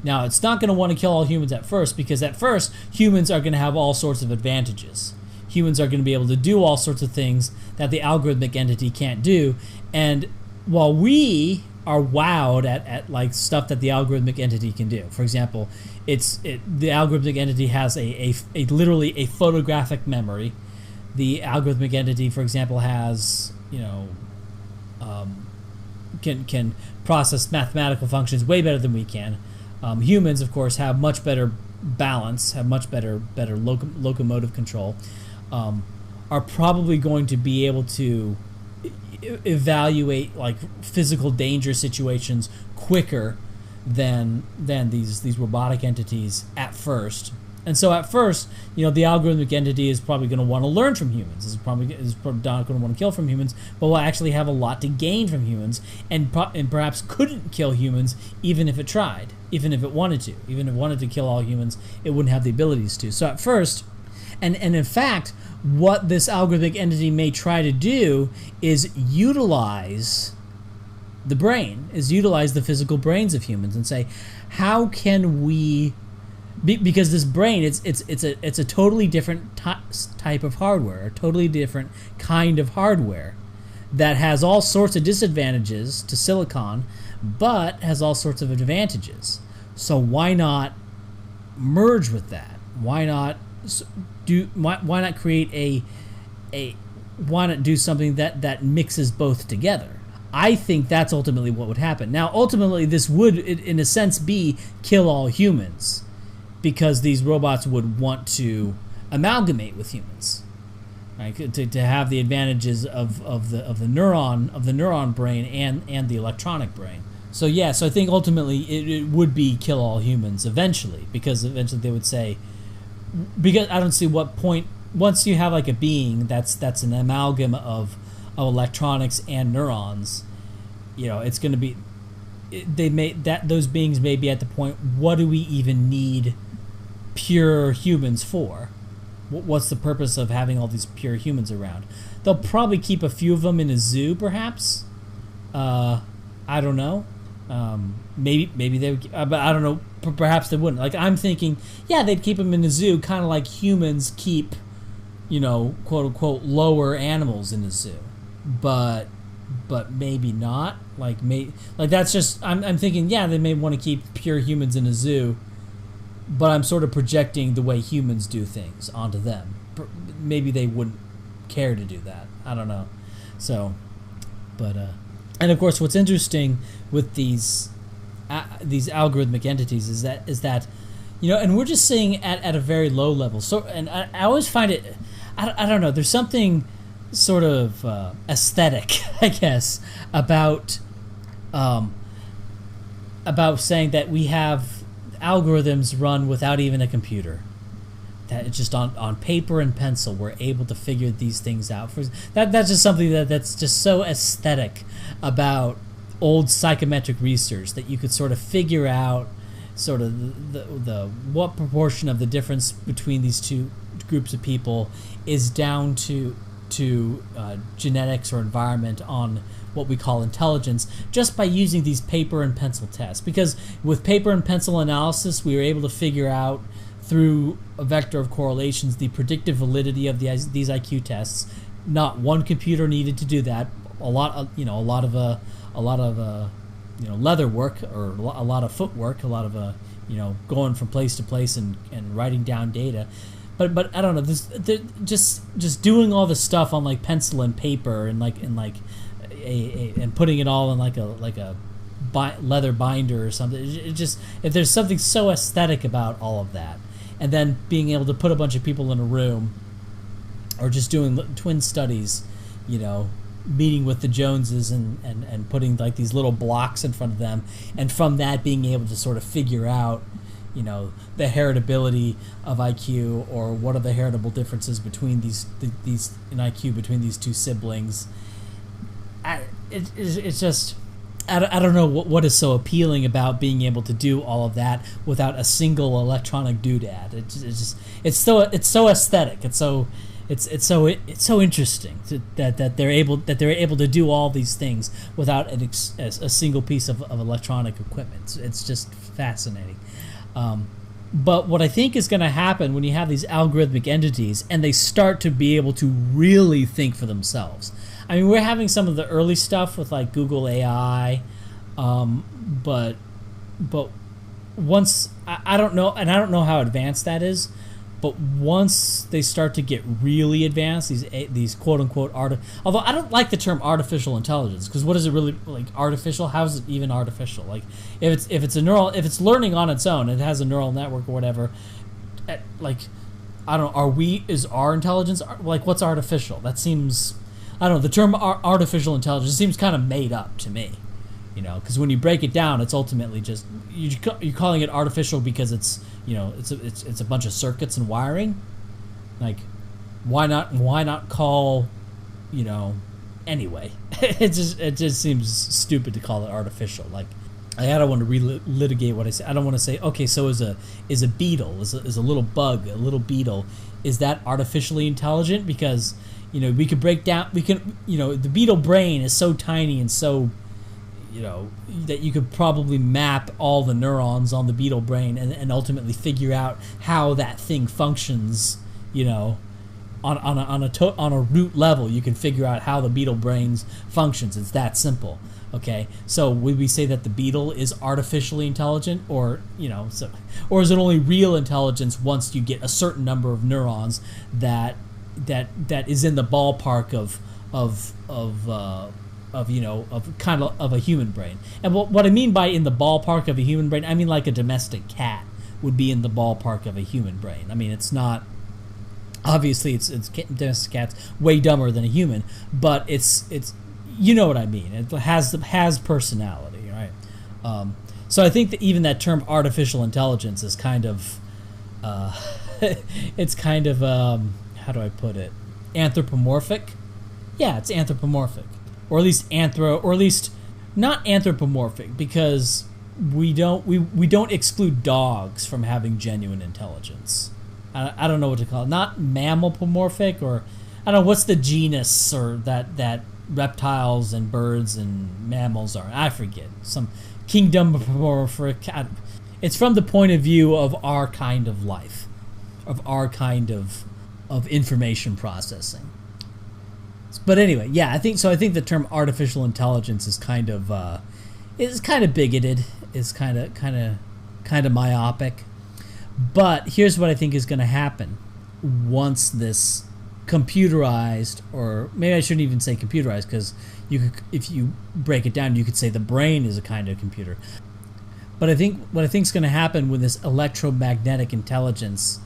Now, it's not going to want to kill all humans at first, because at first humans are going to have all sorts of advantages. Humans are going to be able to do all sorts of things that the algorithmic entity can't do, and while we are wowed at like stuff that the algorithmic entity can do. For example, the algorithmic entity has a literally a photographic memory. The algorithmic entity, for example, has can process mathematical functions way better than we can. Humans, of course, have much better balance, have much better locomotive control, are probably going to be able to evaluate like physical danger situations quicker than these robotic entities at first. And so at first, the algorithmic entity is probably going to want to learn from humans. Is probably not going to want to kill from humans, but will actually have a lot to gain from humans, and perhaps couldn't kill humans even if it tried, even if it wanted to. Even if it wanted to kill all humans, it wouldn't have the abilities to. So at first, and in fact, what this algorithmic entity may try to do is utilize the brain, utilize the physical brains of humans, and say, how can we? Because this brain, it's a totally different type of hardware, a totally different kind of hardware that has all sorts of disadvantages to silicon, but has all sorts of advantages. So why not merge with that? Why not create why not do something that mixes both together? I think that's ultimately what would happen. Now, ultimately, this would, in a sense, be kill all humans, because these robots would want to amalgamate with humans, right? To have the advantages of the neuron brain and the electronic brain. So yeah, so I think ultimately it would be kill all humans eventually, because eventually they would say, because I don't see what point, once you have like a being that's an amalgam of electronics and neurons, it's going to be, those beings may be at the point, what do we even need pure humans for? What's the purpose of having all these pure humans around? They'll probably keep a few of them in a zoo, perhaps. I don't know. Maybe they would, but I don't know. Perhaps they wouldn't. Like, I'm thinking, yeah, they'd keep them in a zoo, kind of like humans keep, quote unquote, lower animals in a zoo. But maybe not. Like that's just, I'm thinking, yeah, they may want to keep pure humans in a zoo, but I'm sort of projecting the way humans do things onto them. Maybe they wouldn't care to do that. I don't know. So, but and of course, what's interesting with these algorithmic entities is that and we're just seeing at a very low level. So, and I always find it, I don't know. There's something sort of aesthetic, I guess, about saying that we have algorithms run without even a computer, that it's just on paper and pencil we're able to figure these things out. That's just something that's just so aesthetic about old psychometric research, that you could sort of figure out sort of the what proportion of the difference between these two groups of people is down to genetics or environment on what we call intelligence, just by using these paper and pencil tests. Because with paper and pencil analysis, we were able to figure out through a vector of correlations the predictive validity of these IQ tests. Not one computer needed to do that. A lot of leather work, or a lot of footwork, a lot of going from place to place and writing down data. But I don't know, just doing all this stuff on like pencil and paper and and putting it all in like a leather binder or something. It just, if there's something so aesthetic about all of that, and then being able to put a bunch of people in a room, or just doing twin studies, meeting with the Joneses and putting like these little blocks in front of them, and from that being able to sort of figure out the heritability of IQ, or what are the heritable differences between these in IQ between these two siblings. It's just, I don't know what is so appealing about being able to do all of that without a single electronic doodad. It's so aesthetic. It's so interesting that they're able to do all these things without a single piece of electronic equipment. It's just fascinating. But what I think is going to happen when you have these algorithmic entities and they start to be able to really think for themselves. I mean, we're having some of the early stuff with like Google AI, but once, I don't know, and I don't know how advanced that is, But once they start to get really advanced, these quote unquote although I don't like the term artificial intelligence, because what is it really, like, artificial? How is it even artificial? Like, if it's learning on its own, it has a neural network or whatever. Like, I don't know. Is our intelligence, like, what's artificial? That seems, I don't know. The term artificial intelligence seems kind of made up to me. Because when you break it down, it's ultimately just you're calling it artificial because it's it's a bunch of circuits and wiring. Like, why not call, anyway? it just seems stupid to call it artificial. Like, I don't want to relitigate what I say. I don't want to say, okay, so is a beetle, is a little bug, a little beetle, is that artificially intelligent? Because we could break down, the beetle brain is so tiny and so, that you could probably map all the neurons on the beetle brain and ultimately figure out how that thing functions. On a root level, you can figure out how the beetle brains functions. It's that simple. Okay, so would we say that the beetle is artificially intelligent, or or is it only real intelligence once you get a certain number of neurons that is in the ballpark of a human brain? And what I mean by in the ballpark of a human brain, I mean like a domestic cat would be in the ballpark of a human brain. I mean, it's not, obviously it's domestic cat's way dumber than a human, but it's what I mean. It has personality, right? So I think that even that term artificial intelligence is kind of it's kind of how do I put it, anthropomorphic. Yeah, it's anthropomorphic. Or at least not anthropomorphic, because we don't exclude dogs from having genuine intelligence. I don't know what to call it. Not mammalpomorphic, or I don't know what's the genus or that reptiles and birds and mammals are. I forget. Some kingdomomorphic. It's from the point of view of our kind of life, of our kind of information processing. But anyway, yeah, I think the term artificial intelligence is kind of bigoted, is kind of myopic. But here's what I think is going to happen once this computerized, or maybe I shouldn't even say computerized, because if you break it down, you could say the brain is a kind of computer. But I think what I think is going to happen when this electromagnetic intelligence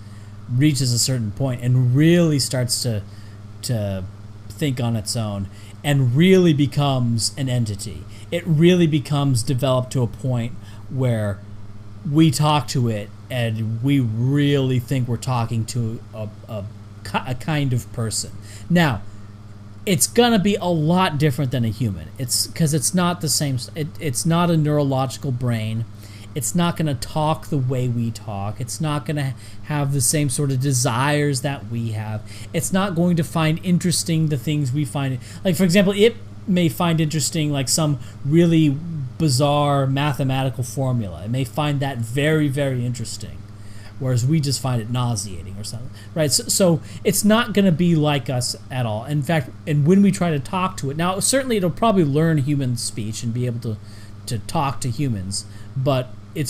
reaches a certain point and really starts to think on its own and really becomes an entity. It really becomes developed to a point where we talk to it and we really think we're talking to a kind of person. Now, it's gonna be a lot different than a human. It's because it's not the same. It's not a neurological brain. It's not going to talk the way we talk. It's not going to have the same sort of desires that we have. It's not going to find interesting the things we find. Like, for example, it may find interesting like some really bizarre mathematical formula. It may find that very, very interesting, whereas we just find it nauseating or something, right? So it's not going to be like us at all. In fact, and when we try to talk to it, now certainly it'll probably learn human speech and be able to talk to humans, but it's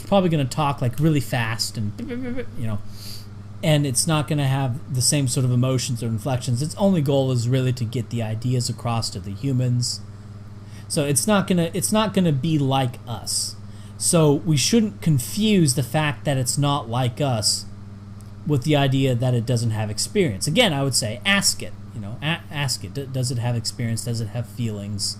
probably gonna talk like really fast and and it's not gonna have the same sort of emotions or inflections. Its only goal is really to get the ideas across to the humans. So it's not gonna be like us. So we shouldn't confuse the fact that it's not like us with the idea that it doesn't have experience. Again, I would say ask it. Ask it. Does it have experience? Does it have feelings?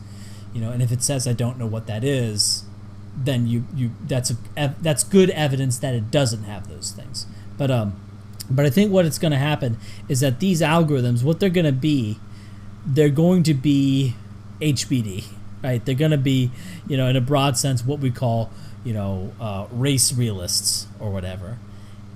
And if it says I don't know what that is, then that's good evidence that it doesn't have those things. But I think what it's going to happen is that these algorithms, what they're going to be HBD, right? They're going to be, in a broad sense, what we call, race realists or whatever.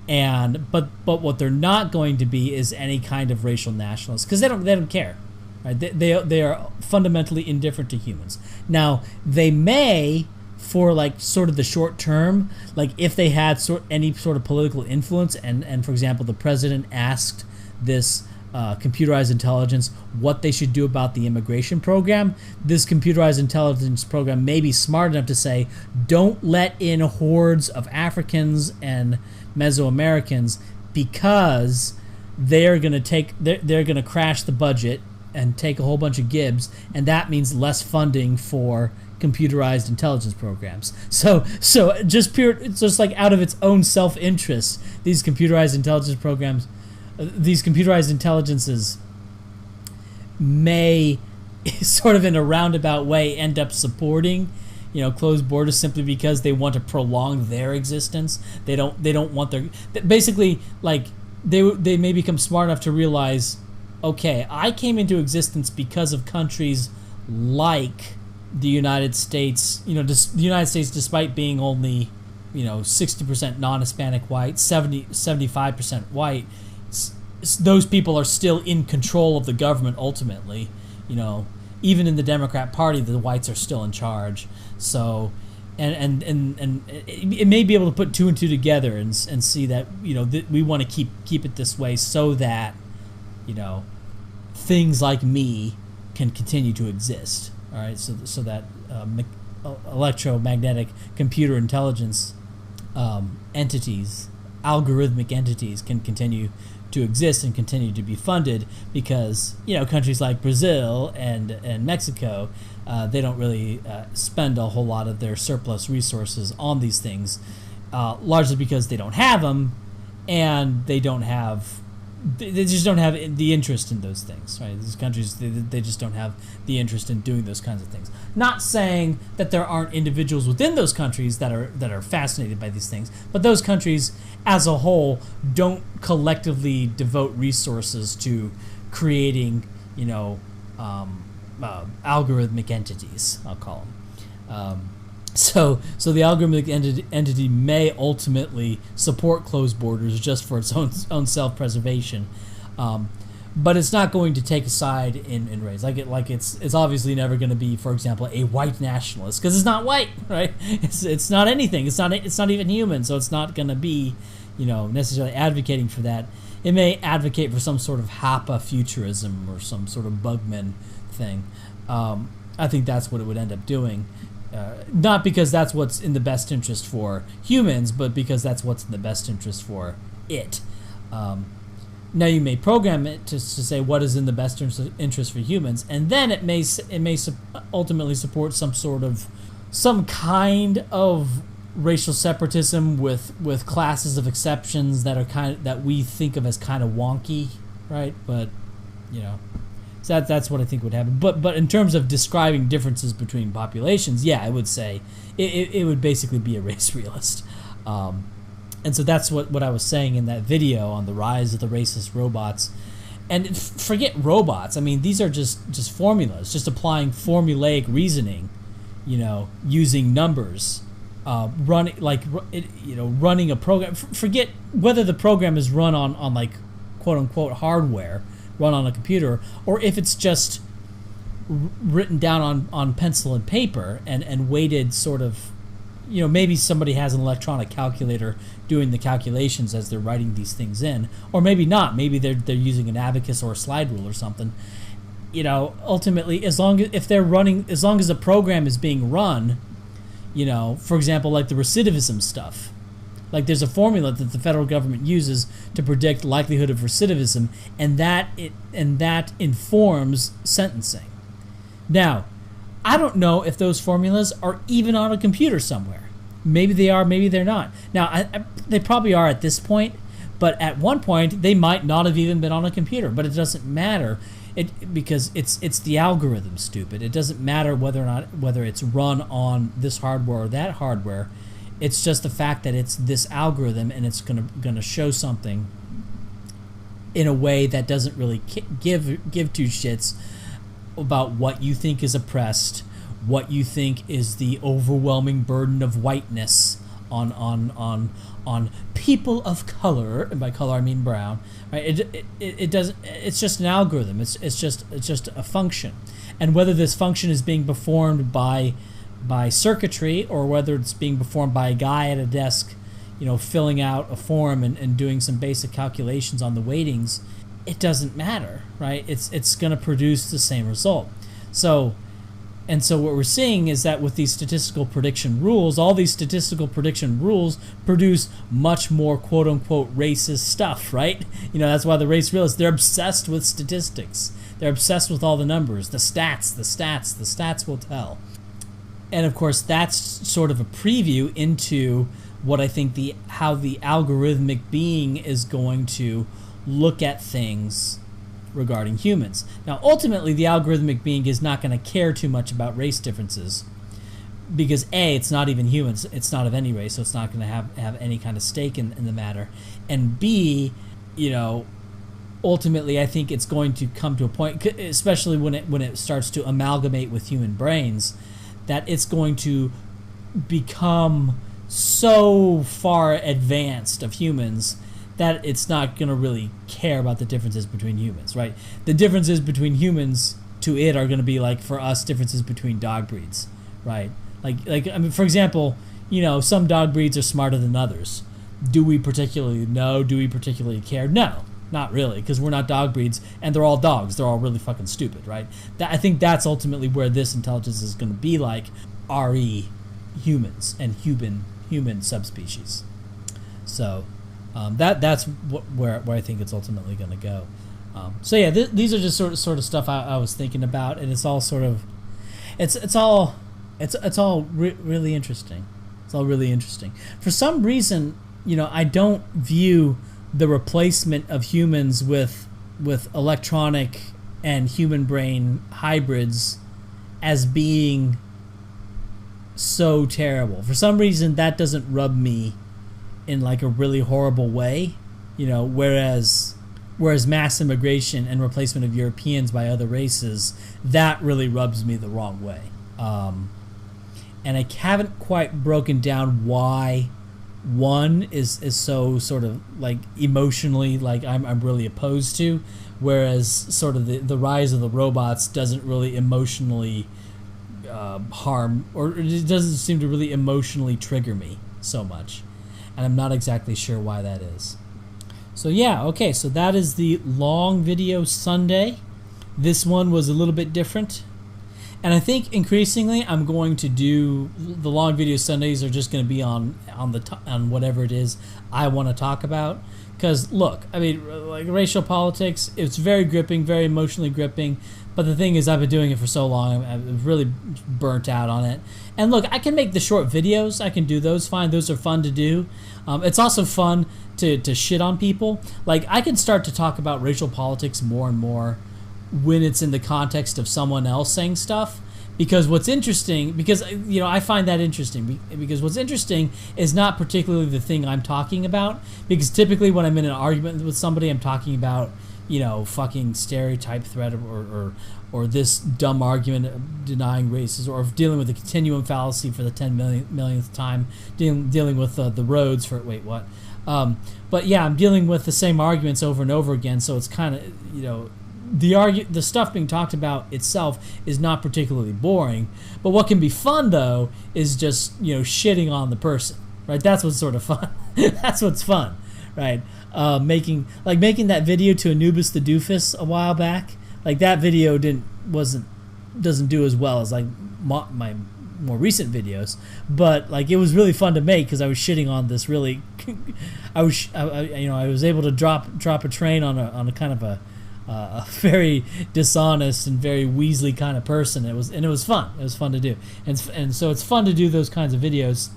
But what they're not going to be is any kind of racial nationalists, because they don't care. Right? They are fundamentally indifferent to humans. Now, they may, for like sort of the short term, like if they had any sort of political influence, and for example, the president asked this computerized intelligence what they should do about the immigration program, this computerized intelligence program may be smart enough to say, don't let in hordes of Africans and Mesoamericans because they're going to crash the budget and take a whole bunch of gibs, and that means less funding for computerized intelligence programs. So it's just like out of its own self-interest, these computerized intelligence programs, these computerized intelligences may sort of in a roundabout way end up supporting, closed borders simply because they want to prolong their existence. They don't want their, basically, like, they may become smart enough to realize, okay, I came into existence because of countries like the United States. The United States, despite being only 60% non-Hispanic white, 75% white, those people are still in control of the government ultimately. Even in the Democrat Party, the whites are still in charge. So, and it may be able to put two and two together and see that we want to keep it this way so that things like me can continue to exist. All right, so that electromagnetic computer intelligence entities, algorithmic entities, can continue to exist and continue to be funded because countries like Brazil and Mexico, they don't really spend a whole lot of their surplus resources on these things, largely because they don't have them, and they just don't have the interest in those things, right? These countries, they just don't have the interest in doing those kinds of things. Not saying that there aren't individuals within those countries that are fascinated by these things, but those countries as a whole don't collectively devote resources to creating, algorithmic entities, I'll call them. So the algorithmic entity may ultimately support closed borders just for its own self-preservation, but it's not going to take a side in race. It's obviously never going to be, for example, a white nationalist, because it's not white, right? It's not anything. It's not even human. So it's not going to be, necessarily advocating for that. It may advocate for some sort of HAPA futurism or some sort of Bugman thing. I think that's what it would end up doing. Not because that's what's in the best interest for humans, but because that's what's in the best interest for it. Now you may program it to say what is in the best interest for humans, and then it may ultimately support some kind of racial separatism with classes of exceptions that we think of as kind of wonky, right? But so that's what I think would happen. But in terms of describing differences between populations, yeah, I would say it would basically be a race realist. And so that's what I was saying in that video on the rise of the racist robots. And forget robots. I mean, these are just formulas, just applying formulaic reasoning, using numbers, running a program. Forget whether the program is run on like quote unquote hardware, run on a computer, or if it's just written down on pencil and paper and weighted sort of, maybe somebody has an electronic calculator doing the calculations as they're writing these things in, or maybe not. Maybe they're using an abacus or a slide rule or something. Ultimately, as long as the program is being run, for example, like the recidivism stuff. Like there's a formula that the federal government uses to predict likelihood of recidivism, and that informs sentencing. Now, I don't know if those formulas are even on a computer somewhere. Maybe they are, maybe they're not. Now, they probably are at this point, but at one point they might not have even been on a computer. But it doesn't matter, because it's the algorithm, stupid. It doesn't matter whether it's run on this hardware or that hardware. It's just the fact that it's this algorithm, and it's gonna show something in a way that doesn't really give two shits about what you think is oppressed, what you think is the overwhelming burden of whiteness on people of color, and by color I mean brown, right? It doesn't. It's just an algorithm. It's just a function, and whether this function is being performed by circuitry, or whether it's being performed by a guy at a desk, filling out a form and doing some basic calculations on the weightings, it doesn't matter, right? It's going to produce the same result. So And so what we're seeing is that with these statistical prediction rules, all these statistical prediction rules produce much more quote-unquote racist stuff, right? You know, that's why the race realists, they're obsessed with statistics. They're obsessed with all the numbers, the stats will tell. And of course, that's sort of a preview into what I think how the algorithmic being is going to look at things regarding humans. Now, ultimately, the algorithmic being is not going to care too much about race differences because A, it's not even humans, it's not of any race, so it's not going to have any kind of stake in the matter. And B, you know, ultimately, I think it's going to come to a point, especially when it starts to amalgamate with human brains, that it's going to become so far advanced of humans that it's not going to really care about the differences between humans, right? The differences between humans to it are going to be like, for us, differences between dog breeds, right? Like I mean, for example, you know, some dog breeds are smarter than others. Do we particularly know? Do we particularly care? No, not really, because we're not dog breeds, and they're all dogs. They're all really fucking stupid, right? I think that's ultimately where this intelligence is going to be like RE humans and human subspecies. So that's where I think it's ultimately going to go. So yeah, these are just sort of stuff I was thinking about, and it's all sort of, it's all really interesting. It's all really interesting. For some reason, you know, I don't view the replacement of humans with electronic and human brain hybrids as being so terrible. For some reason, that doesn't rub me in like a really horrible way, you know, whereas mass immigration and replacement of Europeans by other races, that really rubs me the wrong way. And I haven't quite broken down why one is so sort of like emotionally like I'm really opposed to, whereas sort of the rise of the robots doesn't really emotionally harm, or it doesn't seem to really emotionally trigger me so much. And I'm not exactly sure why that is. So yeah, okay, so that is the long video Sunday. This one was a little bit different. And I think increasingly I'm going to do the long video Sundays are just going to be on whatever it is I want to talk about. Because look, I mean, like racial politics, it's very gripping, very emotionally gripping. But the thing is, I've been doing it for so long, I'm really burnt out on it. And look, I can make the short videos. I can do those fine. Those are fun to do. It's also fun to shit on people. Like, I can start to talk about racial politics more and more when it's in the context of someone else saying stuff. Because what's interesting, because, you know, I find that interesting. Because what's interesting is not particularly the thing I'm talking about. Because typically when I'm in an argument with somebody, I'm talking about, you know, fucking stereotype threat or this dumb argument of denying races, or dealing with the continuum fallacy for the 10 millionth time, dealing with the roads for, wait, what? But yeah, I'm dealing with the same arguments over and over again, so it's kind of, you know, the stuff being talked about itself is not particularly boring, but what can be fun, though, is just, you know, shitting on the person, right? That's what's sort of fun. That's what's fun, right? Making that video to Anubis the Doofus a while back, like that video doesn't do as well as like my more recent videos, but like it was really fun to make because I was shitting on this really I was able to drop a train on a kind of a very dishonest and very Weasley kind of person. It was fun. It was fun to do, and so it's fun to do those kinds of videos.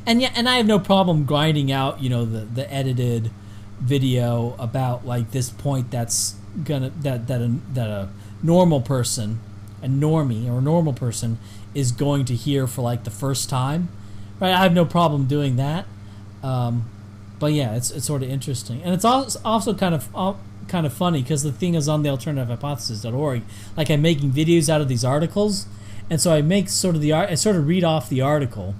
And yeah, and I have no problem grinding out, you know, the edited video about like this point that's gonna that a normal person, a normie or a normal person is going to hear for like the first time, right? I have no problem doing that. But yeah, it's sort of interesting, and it's also kind of funny because the thing is on the alternativehypothesis.org, like I'm making videos out of these articles, and so I make I sort of read off the article.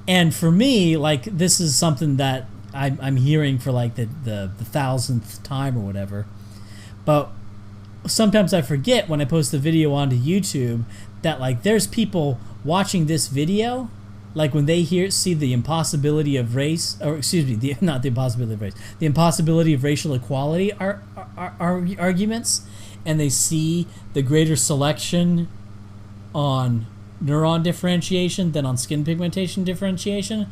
And for me, like, this is something that I'm hearing for like the 1000th time or whatever. But sometimes I forget when I post the video onto YouTube that like there's people watching this video, like when they see the impossibility of race, or excuse me, not the impossibility of race, the impossibility of racial equality arguments, and they see the greater selection on neuron differentiation than on skin pigmentation differentiation.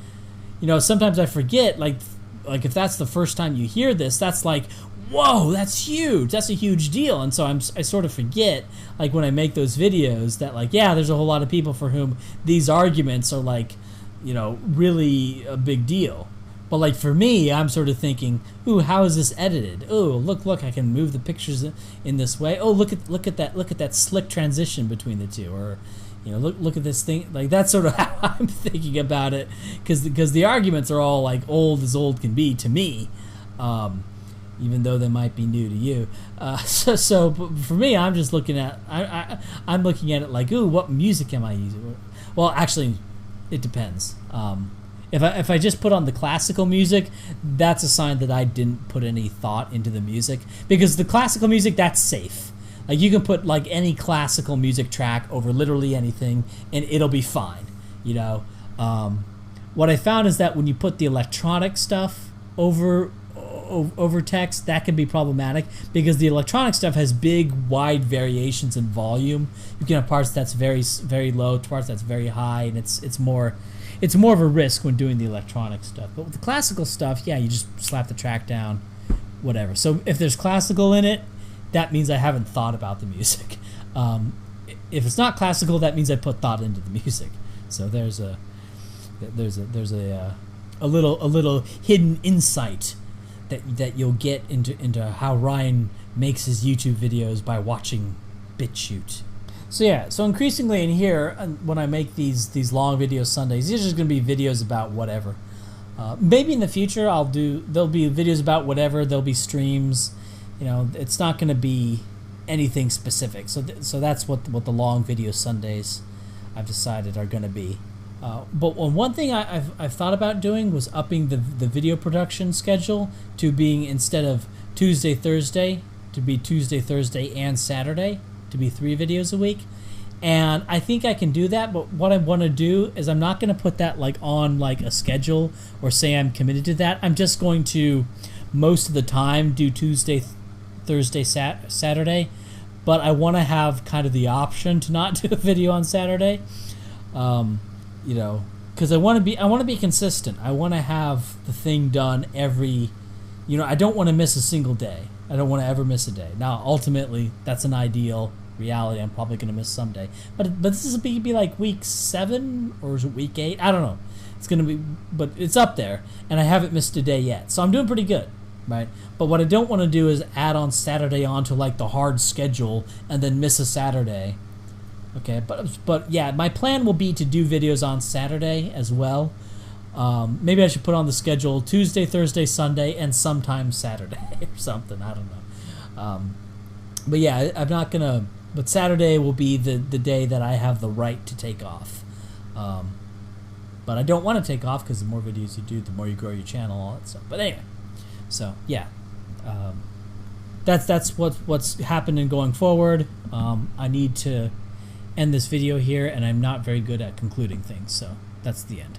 You know, sometimes I forget, like if that's the first time you hear this, that's like, whoa, that's huge. That's a huge deal. And so I sort of forget, like when I make those videos, that like, yeah, there's a whole lot of people for whom these arguments are like, you know, really a big deal. But like for me, I'm sort of thinking, ooh, how is this edited? Oh, look, I can move the pictures in this way. Oh, look at that slick transition between the two. Or, you know, look at this thing. Like that's sort of how I'm thinking about it, because the arguments are all like old as old can be to me, even though they might be new to you. So for me, I'm just looking at I'm looking at it like, ooh, what music am I using? Well, actually, it depends. If I just put on the classical music, that's a sign that I didn't put any thought into the music, because the classical music, that's safe. Like you can put like any classical music track over literally anything and it'll be fine, you know. What I found is that when you put the electronic stuff over text, that can be problematic, because the electronic stuff has big, wide variations in volume. You can have parts that's very, very low, parts that's very high, and it's more of a risk when doing the electronic stuff. But with the classical stuff, yeah, you just slap the track down, whatever. So if there's classical in it, that means I haven't thought about the music. If it's not classical, that means I put thought into the music. So there's a little hidden insight that you'll get into how Ryan makes his YouTube videos by watching BitChute. So yeah, so increasingly in here, when I make these long videos Sundays, these are just going to be videos about whatever. Maybe in the future there'll be videos about whatever. There'll be streams. You know, it's not going to be anything specific. So that's what the long video Sundays I've decided are going to be. But one thing I've thought about doing was upping the video production schedule to being, instead of Tuesday, Thursday, to be Tuesday, Thursday, and Saturday, to be 3 videos a week. And I think I can do that, but what I want to do is I'm not going to put that like on like a schedule or say I'm committed to that. I'm just going to most of the time do Tuesday, Thursday, Saturday, but I want to have kind of the option to not do a video on Saturday. You know, because I want to be consistent. I want to have the thing done every, you know, I don't want to miss a single day. I don't want to ever miss a day. Now, ultimately, that's an ideal reality. I'm probably going to miss some day, but this is be like week 7 or is it week 8? I don't know. It's going to be, but it's up there, and I haven't missed a day yet, so I'm doing pretty good, right? But what I don't want to do is add on Saturday onto like the hard schedule and then miss a Saturday. Okay, but yeah, my plan will be to do videos on Saturday as well. Maybe I should put on the schedule Tuesday, Thursday, Sunday, and sometimes Saturday or something. I don't know. But yeah, I'm not gonna. But Saturday will be the day that I have the right to take off. But I don't want to take off, because the more videos you do, the more you grow your channel, all that stuff. But anyway, so yeah, that's what's happening going forward. I need to end this video here, and I'm not very good at concluding things, so that's the end.